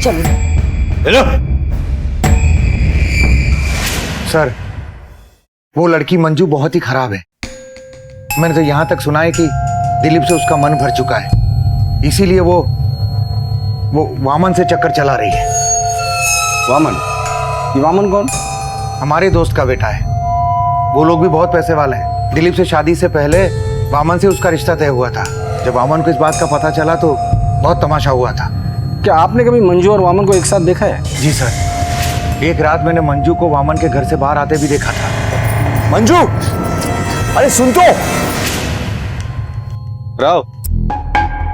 चलो हेलो सर, वो लड़की मंजू बहुत ही खराब है। मैंने तो यहां तक सुना है कि दिलीप से उसका मन भर चुका है, इसीलिए वो वामन से चक्कर चला रही है। वामन? ये वामन कौन? हमारे दोस्त का बेटा है। वो लोग भी बहुत पैसे वाले हैं। दिलीप से शादी से पहले वामन से उसका रिश्ता तय हुआ था। जब वामन को इस बात का पता चला तो बहुत तमाशा हुआ था। क्या आपने कभी मंजू और वामन को एक साथ देखा है? जी सर, एक रात मैंने मंजू को वामन के घर से बाहर आते भी देखा था। मंजू, अरे सुन तो। राव,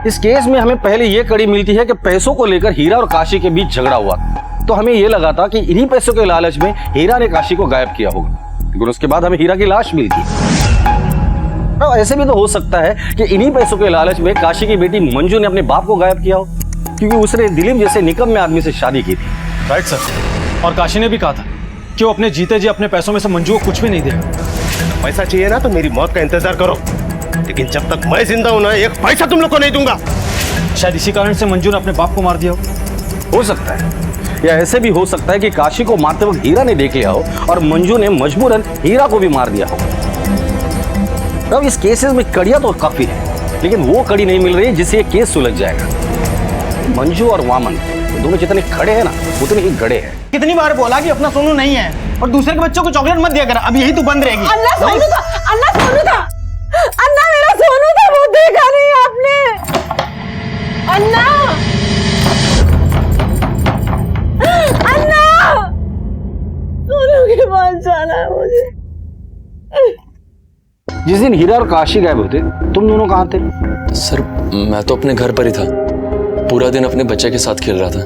इस केस में हमें पहले ये कड़ी मिलती है कि पैसों को लेकर हीरा और काशी के बीच झगड़ा हुआ, तो हमें ये लगा था कि इन्हीं पैसों के लालच में हीरा ने काशी को गायब किया होगा, लेकिन उसके बाद हमें हीरा की लाश मिलती है। तो ऐसे भी तो हो सकता है कि इन्हीं पैसों के लालच में काशी की बेटी मंजू ने अपने बाप को गायब किया हो, क्योंकि उसने दिलीप जैसे निकम्मे आदमी से शादी की थी। राइट सर, और काशी ने भी कहा था कि वो अपने जीते जी अपने पैसों में से मंजू को कुछ भी नहीं देगा। पैसा चाहिए ना तो मेरी मौत का इंतजार करो, लेकिन जब तक मैं जिंदा हूं ना, एक पैसा तुम लोग को नहीं दूंगा। शायद इसी कारण से मंजू ने अपने बाप को मार दिया हो सकता है, या ऐसे भी हो सकता है कि काशी को मारते वक्त हीरा ने देख लिया हो और मंजू ने मजबूरन हीरा को भी मार दिया हो। अब इस केसेस में कड़ियां तो काफी है, लेकिन वो कड़ी नहीं मिल रही जिससे ये केस सुलझ जाएगा। मंजू और वामन दोनों जितने खड़े हैं ना, उतने ही गड़े हैं। कितनी बार बोला कि अपना सोनू नहीं है और दूसरे के बच्चों को चॉकलेट मत दिया कर, अब यही तो बंद रहेगी। अन्ना सोनू था, अन्ना सोनू था, अन्ना मेरा सोनू था, वो देखा नहीं आपने? अन्ना, अन्ना, सोनू के पास जाना है मुझे। जिस दिन हीरा और काशी गायब होते, तुम दोनों कहाँ थे? सर, मैं तो अपने घर पर ही था, पूरा दिन अपने बच्चे के साथ खेल रहा था।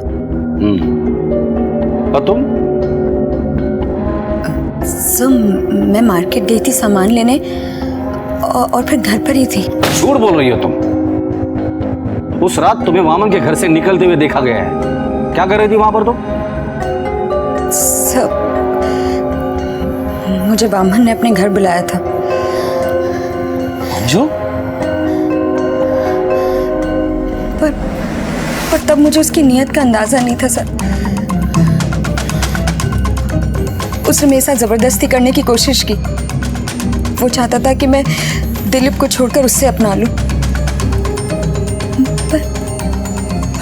और तुम? सर, मैं मार्केट गई थी सामान लेने और फिर घर पर ही थी। झूठ बोल रही हो तुम। उस रात तुम्हें वामन के घर से निकलते हुए देखा गया है। क्या कर रही थी वहां पर तुम? सर, मुझे वामन ने अपने घर बुलाया था। जो? पर तब मुझे उसकी नीयत का अंदाजा नहीं था सर। उसने मेरे साथ जबरदस्ती करने की कोशिश की। वो चाहता था कि मैं दिलीप को छोड़कर उससे अपना लूं, पर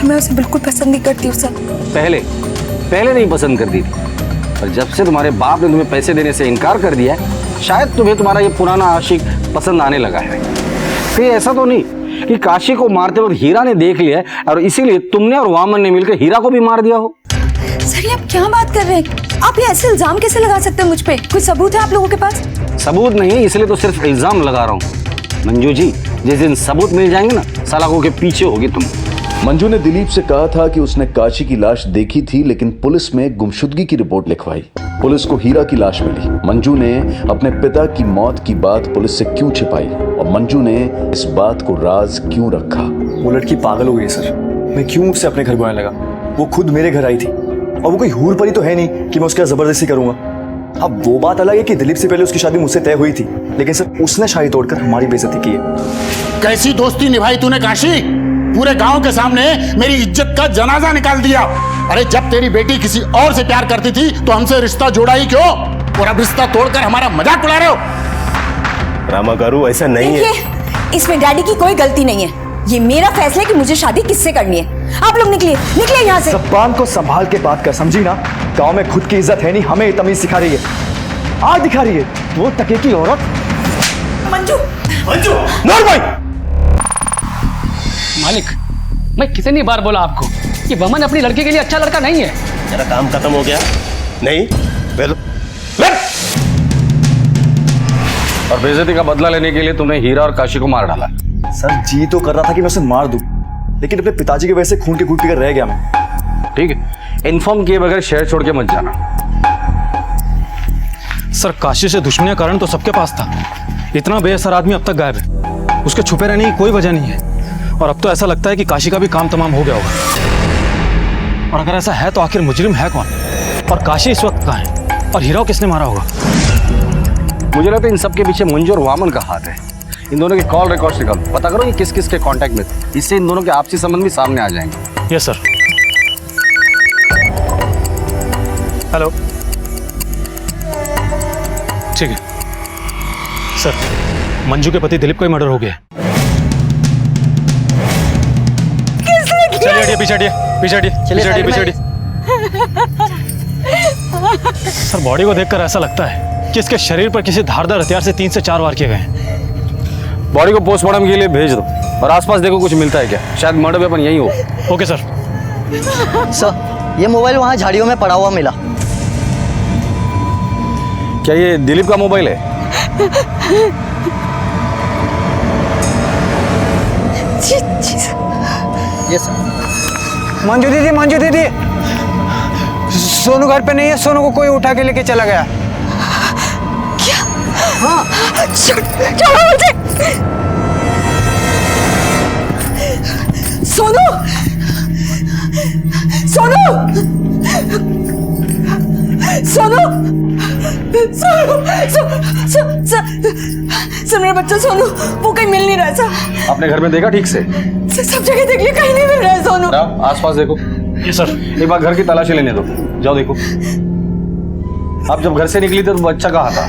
मैं उसे बिल्कुल पसंद नहीं करती हूँ सर। पहले नहीं पसंद करती थी, पर जब से तुम्हारे बाप ने तुम्हें पैसे देने से इनकार कर दिया है, शायद तुम्हें तुम्हारा ये पुराना आशिक पसंद आने लगा है। कहीं ऐसा तो नहीं कि काशी को मारते वक्त हीरा ने देख लिया और इसीलिए तुमने और वामन ने मिलकर हीरा को भी मार दिया हो? सर, ये आप क्या बात कर रहे हैं? आप ये ऐसे इल्जाम कैसे लगा सकते हैं मुझ पे? कोई सबूत है आप लोगों के पास? सबूत नहीं है, इसलिए तो सिर्फ इल्जाम लगा रहा हूँ। मंजू जी, जिस दिन सबूत मिल जाएंगे ना, सलाखों के पीछे होगी तुम। मंजू ने दिलीप से कहा था कि उसने काशी की लाश देखी थी, लेकिन पुलिस में गुमशुदगी की रिपोर्ट लिखवाई। पुलिस को हीरा की लाश मिली। मंजू ने अपने पिता की मौत की बात पुलिस से क्यों छिपाई और मंजू ने इस बात को राज क्यों रखा? वो लड़की पागल हो गई सर। मैं क्यों उससे अपने घर बुलाने लगा? वो खुद मेरे घर आई थी और वो कोई हूर परी तो है नहीं कि मैं उसके साथ जबरदस्ती करूंगा। अब वो बात अलग है कि दिलीप से पहले उसकी शादी मुझसे तय हुई थी, लेकिन सर उसने शादी तोड़कर हमारी बेइज्जती की है। कैसी दोस्ती निभाई तूने काशी? पूरे गांव के सामने मेरी इज्जत का जनाजा निकाल दिया। अरे जब तेरी बेटी किसी और से प्यार करती थी तो हमसे रिश्ता जोड़ा ही क्यों? और अब रिश्ता तोड़कर हमारा मजाक उड़ा रहे हो? रामा गारू, ऐसा नहीं है। इसमें डैडी की कोई गलती नहीं है। ये मेरा फैसला है कि मुझे शादी किससे करनी है। आप लोग निकलिए यहाँ से। जबान को संभाल के बात कर, समझी ना? गांव में खुद की इज्जत है नहीं, हमें तमीज सिखा रही है, आज दिखा रही है। वो टके की औरत। मंजू, मंजू, नूर भाई। मालिक, मैं कितनी बार बोला आपको कि वमन अपनी लड़की के लिए अच्छा लड़का नहीं है। तेरा काम खत्म हो गया? नहीं, और बेइज्जती का बदला लेने के लिए तुमने हीरा और काशी को मार डाला। सर, जी तो कर रहा था कि मैं उसे मार दूं, लेकिन अपने पिताजी की वजह से खून के घूंट पीकर रह गया मैं। ठीक है, इन्फॉर्म किए बगैर शहर छोड़ के मत जाना। सर, काशी से दुश्मनी का कारण तो सबके पास था। इतना बेअसर आदमी अब तक गायब है, उसके छुपे रहने की कोई वजह नहीं है। और अब तो ऐसा लगता है कि काशी का भी काम तमाम हो गया होगा। और अगर ऐसा है तो आखिर मुजरिम है कौन? और काशी इस वक्त कहाँ है? और हीरा को किसने मारा होगा? मुझे लगता है इन सब के पीछे मंजू और वामन का हाथ है। इन दोनों के कॉल रिकॉर्ड्स निकालो, पता करो कि किस किस के कांटेक्ट में थे। इससे इन दोनों के आपसी संबंध भी सामने आ जाएंगे। Yes sir. हेलो, ठीक है सर। मंजू के पति दिलीप का ही मर्डर हो गया है। चलिए हटिए, पीछे हटिए, पीछे हटिए, पीछे हटिए, पीछे हटिए। सर बॉडी को देखकर ऐसा लगता है कि इसके शरीर पर किसी धारदार हथियार से 3 से 4 वार किए गए हैं। बॉडी को पोस्टमार्टम के लिए भेज दो और आसपास देखो कुछ मिलता है क्या, शायद मर्डर वेपन यही हो। Okay sir. सर ये मोबाइल वहाँ झाड़ियों में पड़ा हुआ मिला। क्या ये दिलीप का मोबाइल है? ये सर। मंजू दीदी सोनू घर पे नहीं है, सोनू को कोई उठा के लेके चला गया। क्या? हाँ छोड़ो मुझे। सोनू सोनू सोनू सर मेरा बच्चा सोनू वो कहीं मिल नहीं रहा सर। आपने घर में देखा ठीक से? सब जगह देख लिया, कहीं नहीं मिल रहा है सोनू। आसपास देखो। ये सर। एक बार घर की तलाशी लेने दो, जाओ देखो। आप जब घर से निकली थे तो बच्चा कहाँ था?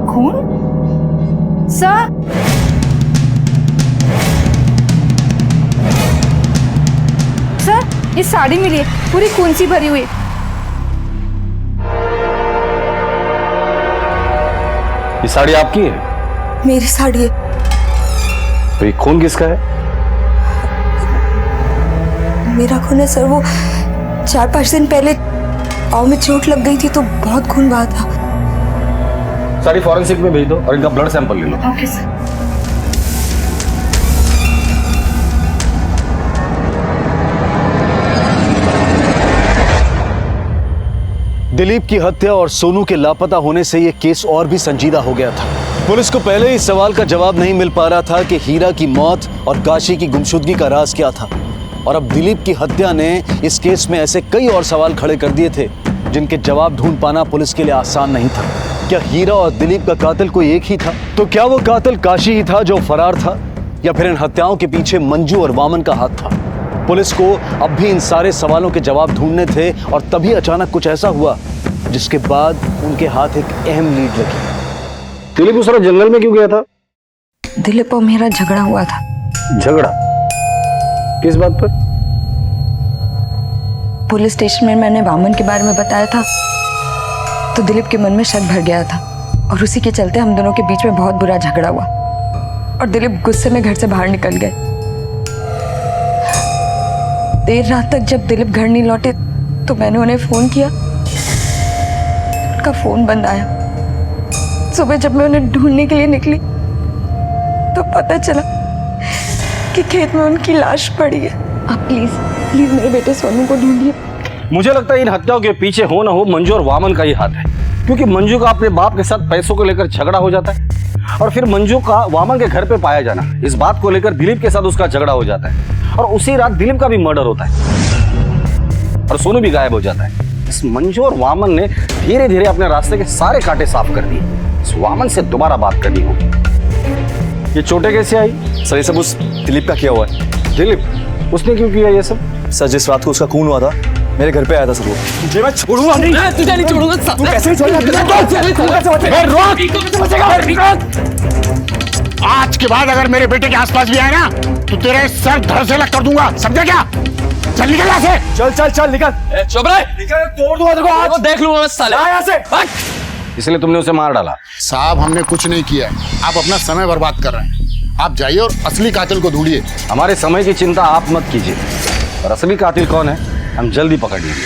खून? सर ये साड़ी मिली है, पूरी खून सी भरी हुई। ये साड़ी आपकी है? मेरी साड़ी है। तो ये खून किसका है? मेरा खून है सर। वो 4-5 दिन पहले पाँव में चोट लग गई थी तो बहुत खून बहा था। साड़ी फॉरेंसिक में भेज दो और इनका ब्लड सैंपल ले लो। Okay sir. दिलीप की हत्या और सोनू के लापता होने से यह केस और भी संजीदा हो गया था। पुलिस को पहले इस सवाल का जवाब नहीं मिल पा रहा था कि हीरा की मौत और काशी की गुमशुदगी का राज क्या था, और अब दिलीप की हत्या ने इस केस में ऐसे कई और सवाल खड़े कर दिए थे जिनके जवाब ढूंढ पाना पुलिस के लिए आसान नहीं था। क्या हीरा और दिलीप का कातिल कोई एक ही था? तो क्या वो कातिल काशी ही था जो फरार था, या फिर इन हत्याओं के पीछे मंजू और वामन का हाथ था? पुलिस को अब भी इन सारे सवालों के जवाब ढूंढने थे, और तभी अचानक कुछ ऐसा हुआ जिसके बाद उनके हाथ एक अहम लीड लगी। दिलीप उस तरह जंगल में क्यों गया था? दिलीप और मेरा झगड़ा हुआ था। झगड़ा? किस बात पर? पुलिस स्टेशन में मैंने वामन के बारे में बताया था तो दिलीप के मन में शक भर गया था, और उसी के चलते हम दोनों के बीच में बहुत बुरा झगड़ा हुआ और दिलीप गुस्से में घर से बाहर निकल गए। देर रात तक जब दिलीप घर नहीं लौटे तो मैंने उन्हें फोन किया, उनका फोन बंद आया। सुबह जब मैं उन्हें ढूंढने के लिए निकली तो पता चला कि खेत में उनकी लाश पड़ी है। आप प्लीज मेरे बेटे सोनू को ढूंढिए। मुझे लगता है इन हत्याओं के पीछे हो ना हो मंजू और वामन का ही हाथ है, क्योंकि मंजू का अपने बाप के साथ पैसों को लेकर झगड़ा हो जाता है, और फिर मंजू का वामन के घर पे पाया जाना, इस बात को लेकर दिलीप के साथ उसका झगड़ा हो जाता है, और उसी रात दिलीप का भी मर्डर होता है और सोनू भी गायब हो जाता है। इस मंजू और वामन ने धीरे धीरे अपने रास्ते के सारे कांटे साफ कर दिए। इस वामन से दोबारा बात करनी होगी। ये चोटें कैसे आई? सर ये सब उस दिलीप का किया हुआ है। दिलीप? उसने क्यों किया ये सब? सर जिस रात को उसका खून हुआ था मेरे घर पे आया था सर वो। तुझे मैं छोड़ूंगा नहीं। मैं तुझे नहीं छोड़ूंगा। तू कैसे नहीं छोड़ेगा? आज के बाद अगर मेरे बेटे के आसपास भी आए ना तो तेरे सर धड़ से अलग कर दूंगा, समझा क्या? चल निकल यहाँ से। चल चल चल निकल। चुप रहे। निकल, तोड़ दूंगा तेरे को आज। देख लूंगा मैं साले। यहाँ से। इसलिए तुमने उसे मार डाला? साहब हमने कुछ नहीं किया, आप अपना समय बर्बाद कर रहे हैं। आप जाइए और असली कातिल को ढूंढिए। हमारे समय की चिंता आप मत कीजिए, और असली कातिल कौन है हम जल्दी पकड़ लेंगे।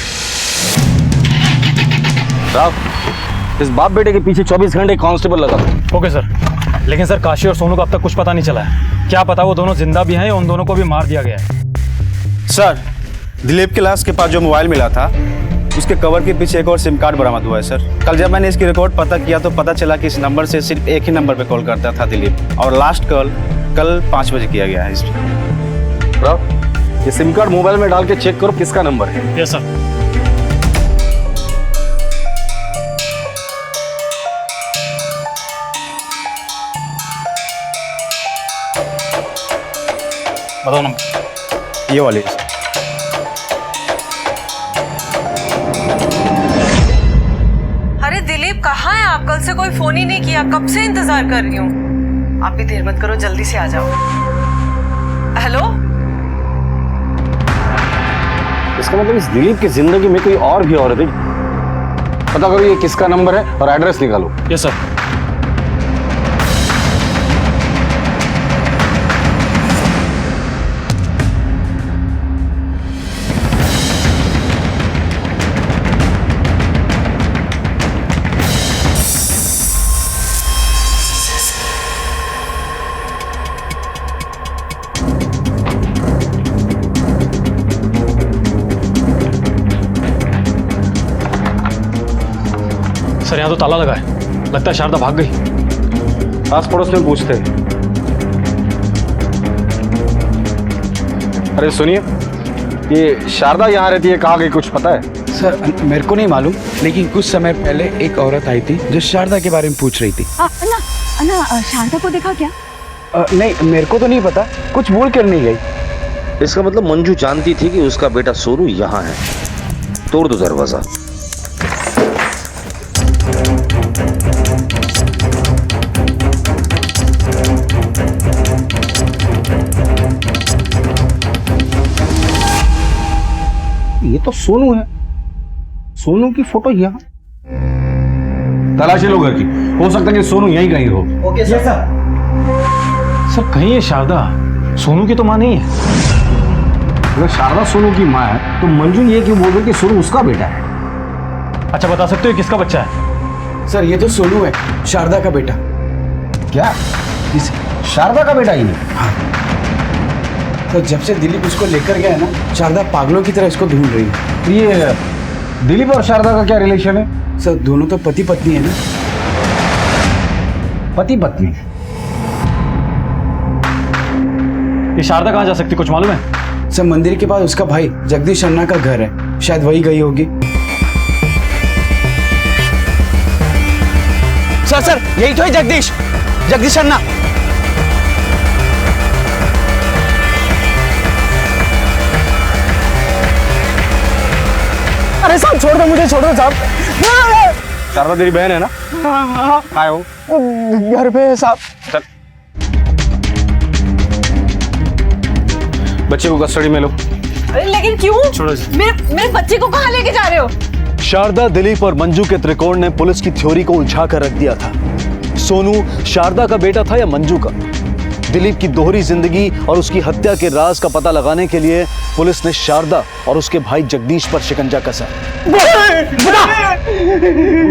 साहब इस बाप बेटे के पीछे 24 घंटे कांस्टेबल लगा दो। Okay sir. लेकिन सर काशी और सोनू को अब तक कुछ पता नहीं चला है। क्या पता वो दोनों जिंदा भी हैं या उन दोनों को भी मार दिया गया है। सर दिलीप के लाश के पास जो मोबाइल मिला था उसके कवर के पीछे एक और सिम कार्ड बरामद हुआ है सर। कल जब मैंने इसकी रिकॉर्ड पता किया तो पता चला कि इस नंबर से सिर्फ एक ही नंबर पे कॉल करता था दिलीप, और लास्ट कॉल कल 5 बजे किया गया है इस पर। ये सिम कार्ड मोबाइल में डाल के चेक करो किसका नंबर है। Yes sir. बताओ नंबर। ये वाली। अरे दिलीप कहाँ है आप? कल से कोई फोन ही नहीं किया, कब से इंतजार कर रही हूँ। आप भी देर मत करो, जल्दी से आ जाओ। हेलो, इसका मतलब इस दिलीप की जिंदगी में कोई और भी औरत है। पता करो ये किसका नंबर है और एड्रेस निकालो। Yes sir. सर यहाँ तो ताला लगा है, लगता है शारदा भाग गई। आस पड़ोस में पूछते हैं। अरे सुनिए, ये शारदा यहाँ रहती है, कहाँ गई कुछ पता है? सर मेरे को नहीं मालूम, लेकिन कुछ समय पहले एक औरत आई थी जो शारदा के बारे में पूछ रही थी। अन्ना शारदा को देखा क्या? नहीं, मेरे को तो नहीं पता, कुछ बोल कर नहीं गई। इसका मतलब मंजू जानती थी कि उसका बेटा सोनू यहाँ है। तोड़ दो दरवाजा। ये तो सोनू है, सोनू की फोटो यहाँ। तलाशी लो घर की, हो सकता है कि सोनू यहीं कहीं हो। Okay sir. सर कहीं ये शारदा सोनू की तो माँ नहीं है। अगर शारदा सोनू की माँ है तो मंजू ये क्यों बोल रही कि सोनू उसका बेटा है? अच्छा बता सकते हो किसका बच्चा है? सर ये तो सोनू है, शारदा का बेटा। क्या? शारदा का बेटा ही नहीं? हाँ। तो जब से दिलीप उसको लेकर गया है ना, शारदा पागलों की तरह इसको ढूंढ रही है। ये दिलीप और शारदा का क्या रिलेशन है? सर दोनों तो पति पत्नी है ना। पति पत्नी? ये शारदा कहाँ जा सकती कुछ मालूम है? सर मंदिर के पास उसका भाई जगदीश अन्ना का घर है, शायद वही गई होगी। सर यही तो है जगदीश अन्ना। अरे साहब छोड़ दो मुझे, छोड़ दो साहब। शारदा तेरी बहन है ना? हाँ। आए हो? घर पे है साहब। चल बच्चे को कस्टडी में लो। अरे लेकिन क्यों? छोड़ो। मेरे बच्चे को कहाँ लेके जा रहे हो? शारदा, दिलीप और मंजू के त्रिकोण ने पुलिस की थ्योरी को उलझा कर रख दिया था। सोनू शारदा का बेटा था या मंजू का? दिलीप की दोहरी जिंदगी और उसकी हत्या के राज का पता लगाने के लिए पुलिस ने शारदा और उसके भाई जगदीश पर शिकंजा कसा।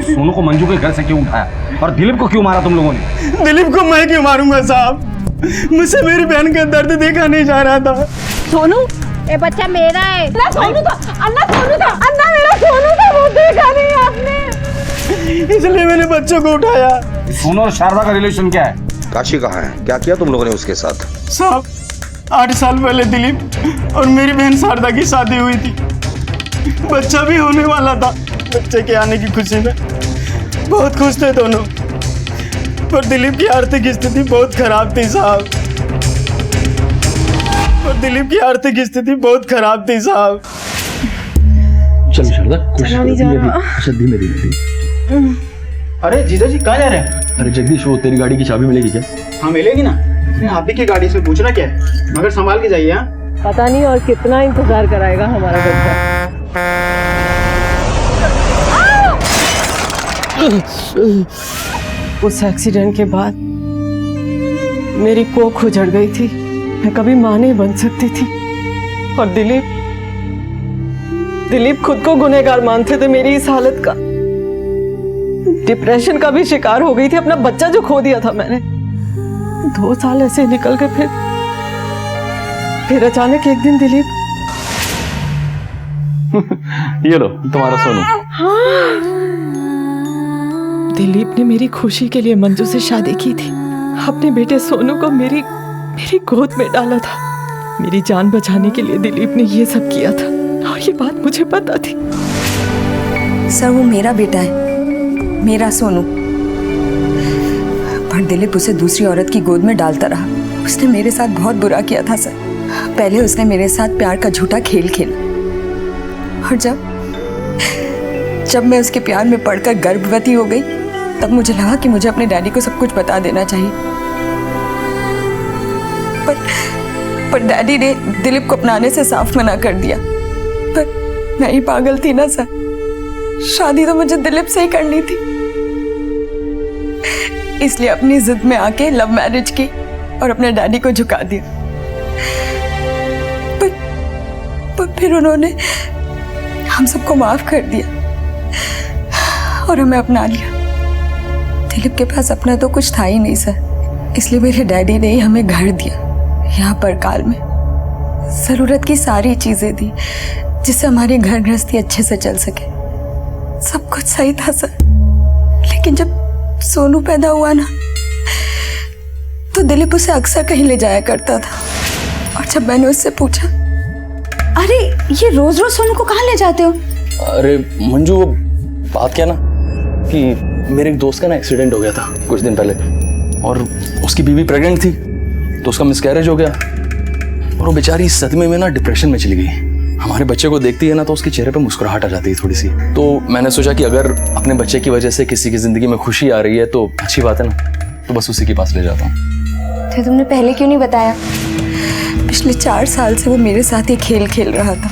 सोनू को मंजू के घर से क्यों उठाया और दिलीप को क्यों मारा तुम लोगों ने? दिलीप को मैं क्यों मारूंगा साहब? मुझसे मेरी बहन का दर्द देखा नहीं जा रहा था। सोनू, ये बच्चा मेरा है। अन्ना सोनू था, अन्ना मेरा सोनू था, वो देखा नहीं आपने। इसलिए मैंने बच्चों को उठाया। सोनू और शारदा का रिलेशन क्या है? काशी कहाँ है? क्या किया तुम लोगों ने उसके साथ? साहब 8 साल पहले दिलीप और मेरी बहन शारदा की शादी हुई थी। बच्चा भी होने वाला था। बच्चे के आने की खुशी में बहुत खुश थे दोनों, पर दिलीप की आर्थिक स्थिति बहुत खराब थी साहब। साहब चल शारदा, चला नहीं जा रहा। अच्छा धीमे धीमे। अरे जीजा जी कहाँ जा रहे हैं? अरे जगदीश, वो तेरी गाड़ी की चाबी मिलेगी क्या? हाँ मिलेगी ना। आप ही की गाड़ी से पूछना क्या है, मगर संभाल के जाइए। पता नहीं और कितना इंतजार कराएगा हमारा बच्चा। उस एक्सीडेंट के बाद मेरी कोख उजड़ गई थी। मैं कभी मां नहीं बन सकती थी। और दिलीप खुद को गुनहगार मानते थे मेरी इस हालत का। डिप्रेशन का भी शिकार हो गई थी। अपना बच्चा जो खो दिया था मैंने। 2 साल ऐसे निकल गए। फिर अचानक एक दिन दिलीप। ये लो तुम्हारा सोनू। हाँ। दिलीप ने मेरी खुशी के लिए मंजू से शादी की थी। अपने बेटे सोनू को मेरी गोद में डाला था। मेरी जान बचाने के लिए दिलीप ने ये सब किया था और ये बात मुझे पता थी। सर वो मेरा बेटा है, मेरा सोनू। पर दिलीप उसे दूसरी औरत की गोद में डालता रहा। उसने मेरे साथ बहुत बुरा किया था सर। पहले उसने मेरे साथ प्यार का झूठा खेल खेला और जब मैं उसके प्यार में पड़कर गर्भवती हो गई, तब मुझे लगा कि मुझे अपने डैडी को सब कुछ बता देना चाहिए। पर डैडी ने दिलीप को अपनाने से साफ मना कर दिया। पर मैं ही पागल थी ना सर, शादी तो मुझे दिलीप से ही करनी थी, इसलिए अपनी जिद में आके लव मैरिज की और अपने डैडी को झुका दिया। पर फिर उन्होंने हम सबको माफ कर दिया और हमें अपना लिया। दिलीप के पास अपना तो कुछ था ही नहीं सर, इसलिए मेरे डैडी ने ही हमें घर दिया, यहाँ पर काल में जरूरत की सारी चीजें दी जिससे हमारी घर गृहस्थी अच्छे से चल सके। सब कुछ सही था सर, लेकिन जब सोनू पैदा हुआ ना तो दिलीप उसे अक्सर कहीं ले जाया करता था, और जब मैंने उससे पूछा, अरे ये रोज रोज सोनू को कहाँ ले जाते हो? अरे मंजू, वो बात क्या ना कि मेरे एक दोस्त का ना एक्सीडेंट हो गया था कुछ दिन पहले, और उसकी बीवी प्रेग्नेंट थी, तो उसका मिसकैरेज हो गया और वो बेचारी इस सदमे में ना डिप्रेशन में चली गई। हमारे बच्चे को देखती है ना तो उसके चेहरे पे मुस्कुराहट आ जाती है थोड़ी सी। तो मैंने सोचा कि अगर अपने बच्चे की वजह से किसी की जिंदगी में खुशी आ रही है तो अच्छी बात है ना, तो बस उसी के पास ले जाता हूँ। तो तुमने पहले क्यों नहीं बताया? पिछले 4 साल से वो मेरे साथ ये खेल खेल रहा था।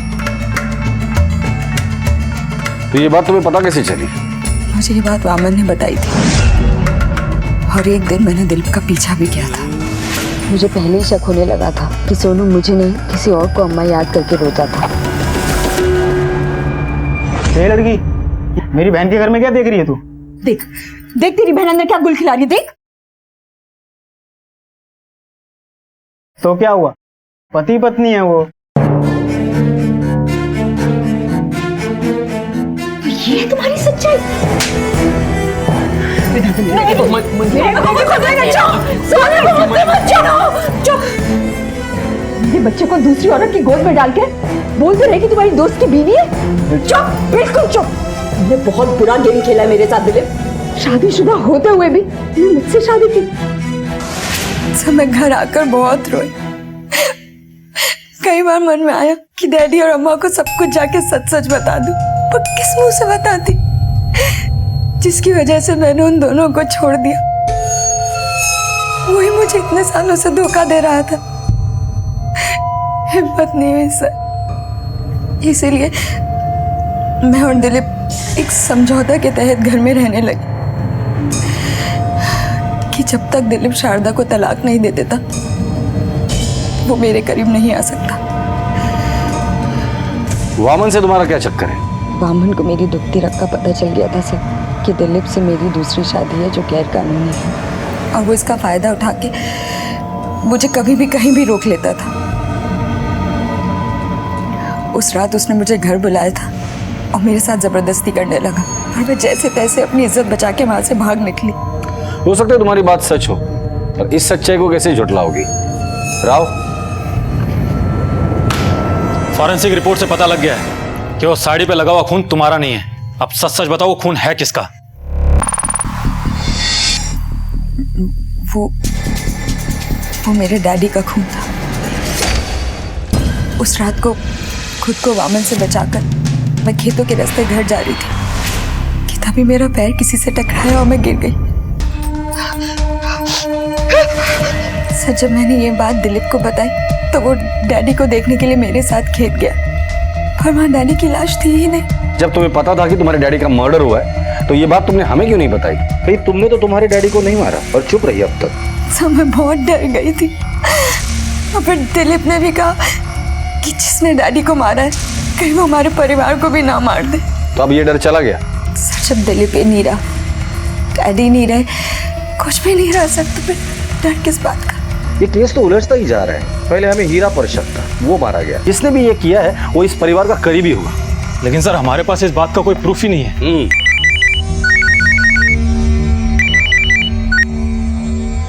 तो ये बात तुम्हें पता कैसे चली? मुझे ये बात वामन ने बताई थी, और एक दिन मैंने दिलीप का पीछा भी किया था। मुझे पहले ही शक होने लगा था कि सोनू मुझे नहीं किसी और को अम्मा याद करके रोता था। ये लड़की, मेरी बहन के घर में क्या देख रही है तू? देख देख तेरी बहन अंदर क्या गुल खिला रही है, देख। तो क्या हुआ, पति पत्नी है वो। ये तुम्हारी सच्चाई? मेरे बच्चे को दूसरी औरत की गोद में डाल के बोलते रहे कि तुम्हारी दोस्त की बीवी है। चुप, बिल्कुल चुप। तुमने बहुत बुरा गेम खेला है मेरे साथ दिलीप। शादीशुदा होते हुए भी तुमने मुझसे शादी की। सब मैं घर आकर बहुत रोई। कई बार मन में आया कि डैडी और अम्मा को सब कुछ जाके सच सच बता दूं, पर किस मुंह से बताती, जिसकी वजह से मैंने उन दोनों को छोड़ दिया। वही मुझे इतने सालों से धोखा दे रहा था। हिम्मत नहीं हुई सर, इसीलिए मैं और दिलीप एक समझौता के तहत घर में रहने लगे कि जब तक दिलीप शारदा को तलाक नहीं दे देता वो मेरे करीब नहीं आ सकता। वामन से तुम्हारा क्या चक्कर है? वामन को मेरी दुखती रग का पता चल गया था सर कि दिलीप से मेरी दूसरी शादी है जो गैर कानूनी है, और वो इसका फायदा उठा के मुझे कभी भी कहीं भी रोक लेता था। उस रात उसने मुझे घर बुलाया था और मेरे साथ जबरदस्ती करने लगा, और मैं जैसे तैसे अपनी इज्जत बचा के वहां से भाग निकली। हो सकता है तुम्हारी बात सच हो, पर इस सच्चाई को कैसे झुठलाओगी? राव, फॉरेंसिक रिपोर्ट से पता लग गया है कि वो साड़ी पे लगा हुआ खून तुम्हारा नहीं है। अब सच सच बताओ, वो खून है किसका? वो मेरे डैडी का खून था। उस रात को खुद को वामन से बचाकर मैं खेतों के रास्ते घर जा रही थी कि तभी मेरा पैर किसी से टकराया और मैं गिर गई। सर, जब मैंने ये बात दिलीप को बताई तो वो डैडी को देखने के लिए मेरे साथ खेत गया, पर वहाँ डैडी की लाश थी ही नहीं। जब तुम्हें पता था कि तुम्हारे डैडी का मर्डर हुआ है तो ये बात तुमने हमें क्यों नहीं बताई? भाई तुमने तो तुम्हारे डैडी को नहीं मारा और चुप रही अब तक। सब मैं बहुत डर गई थी, और फिर दिलीप ने भी कहा कि जिसने डैडी को मारा है कहीं वो हमारे परिवार को भी ना मार दे। तो अब ये डर चला गया? सर, जब दिलीप ही नहीं रहा, डैडी नहीं रहे, कुछ भी नहीं रह सकता, फिर डर किस बात का? ये केस तो उलझता ही जा रहा है। पहले हमें हीरा पर शक था, वो मारा गया। जिसने भी ये किया है वो इस परिवार का करीबी होगा। लेकिन सर, हमारे पास इस बात का कोई प्रूफ ही नहीं है।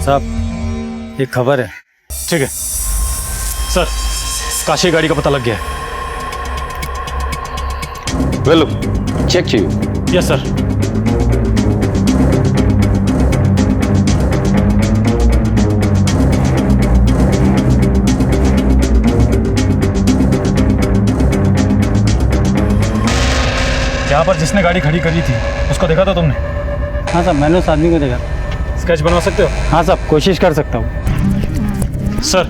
साहब, एक खबर है। ठीक है सर, काशी गाड़ी का पता लग गया है। वेल, चेक चाहिए? Yes sir. यहाँ पर जिसने गाड़ी खड़ी करी थी उसको देखा था तुमने? हाँ साहब, मैंने उस आदमी को देखा। स्केच बनवा सकते हो? हाँ साहब, कोशिश कर सकता हूँ। सर,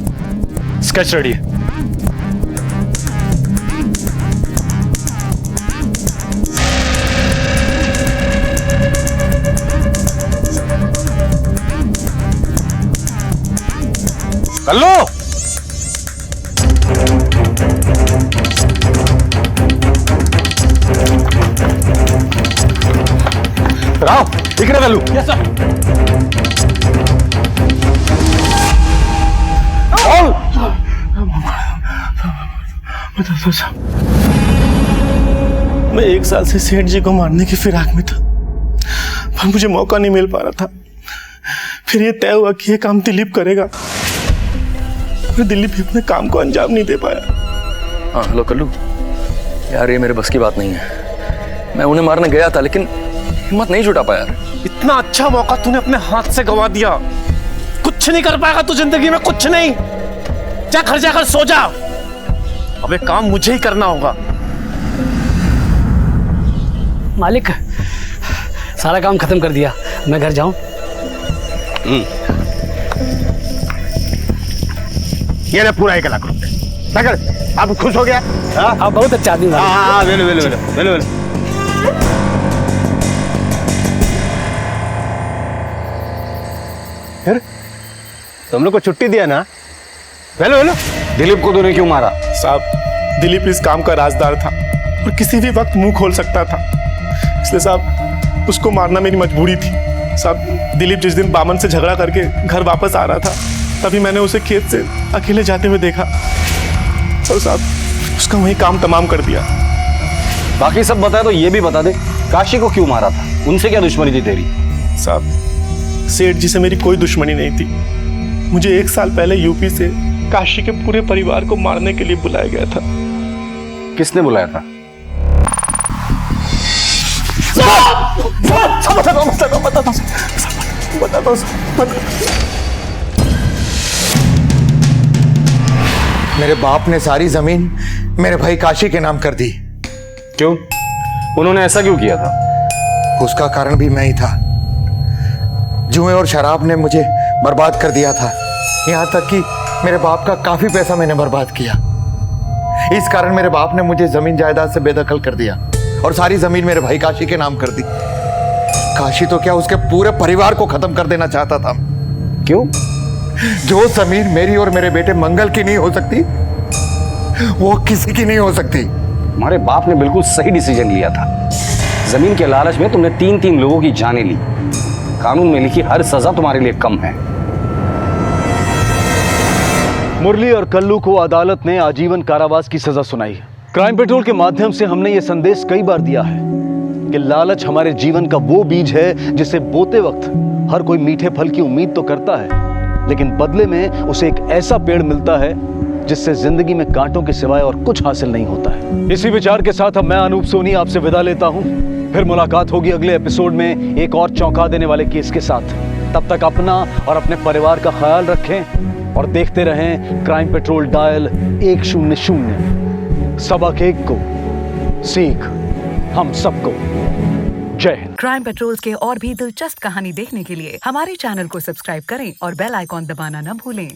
स्केच रेडी है। कल्लू, राव इकडे कल्लू। Yes sir. मैं 1 साल से सेठ जी को मारने की फिराक में था, पर मुझे मौका नहीं मिल पा रहा था। फिर ये तय हुआ कि ये काम दिलीप करेगा, पर दिलीप भी अपने काम को अंजाम नहीं दे पाया। हाँ हेलो कल्लू, यार ये मेरे बस की बात नहीं है। मैं उन्हें मारने गया था लेकिन हिम्मत नहीं जुटा पाया। इतना अच्छा मौका तूने अपने हाथ से गंवा दिया। कुछ नहीं कर पाएगा तू जिंदगी में, कुछ नहीं। जा घर जाकर सो जा। अब ये काम मुझे ही करना होगा। मालिक, सारा काम खत्म कर दिया, मैं घर जाऊं? ये ले पूरा 1 लाख रुपए। अब खुश हो गया? आप बहुत अच्छा आदमी। हाँ, ले लो। फिर तुम लोग को छुट्टी दिया ना? वेलो। दिलीप को तूने क्यों मारा? साहब, दिलीप इस काम का राजदार था और किसी भी वक्त मुंह खोल सकता था, इसलिए साहब उसको मारना मेरी मजबूरी थी। साहब, दिलीप जिस दिन बामन से झगड़ा करके घर वापस आ रहा था, तभी मैंने उसे खेत से अकेले जाते हुए देखा और साहब उसका वही काम तमाम कर दिया। बाकी सब बताया तो ये भी बता दे, काशी को क्यों मारा था? उनसे क्या दुश्मनी थी तेरी? साहब, सेठ जी से मेरी कोई दुश्मनी नहीं थी। मुझे 1 साल पहले यूपी से काशी के पूरे परिवार को मारने के लिए बुलाया गया था। किसने बुलाया था? बताता हूँ। मेरे बाप ने सारी जमीन मेरे भाई काशी के नाम कर दी। क्यों? उन्होंने ऐसा क्यों किया था? उसका कारण भी मैं ही था। जुए और शराब ने मुझे बर्बाद कर दिया था। यहाँ तक कि मेरे बाप का काफी पैसा मैंने बर्बाद किया। इस कारण मेरे बाप ने मुझे जमीन जायदाद से बेदखल कर दिया और सारी जमीन मेरे भाई काशी के नाम कर दी। काशी तो क्या, उसके पूरे परिवार को खत्म कर देना चाहता था। क्यों? जो जमीन मेरी और मेरे बेटे मंगल की नहीं हो सकती, वो किसी की नहीं हो सकती। हमारे बाप ने बिल्कुल सही डिसीजन लिया था। जमीन के लालच में तुमने 3 लोगों की जानें ली। कानून में लिखी हर सजा तुम्हारे लिए कम है। मुरली और कल्लू को अदालत ने आजीवन कारावास की सजा सुनाई है। क्राइम पेट्रोल के माध्यम से हमने ये संदेश कई बार दिया है कि लालच हमारे जीवन का वो बीज है जिसे बोते वक्त हर कोई मीठे फल की उम्मीद तो करता है, लेकिन बदले में उसे एक ऐसा पेड़ मिलता है जिससे जिंदगी में कांटों के सिवाय और कुछ हासिल नहीं होता है। इसी विचार के साथ अब मैं अनूप सोनी आपसे विदा लेता हूं। फिर मुलाकात होगी अगले एपिसोड में एक और चौंका देने वाले केस के साथ। तब तक अपना और अपने परिवार का ख्याल रखें और देखते रहें क्राइम पेट्रोल डायल 100। सबक एक को, सीख हम सबको। जय हिंद। क्राइम पेट्रोल के और भी दिलचस्प कहानी देखने के लिए हमारे चैनल को सब्सक्राइब करें और बेल आइकॉन दबाना न भूलें।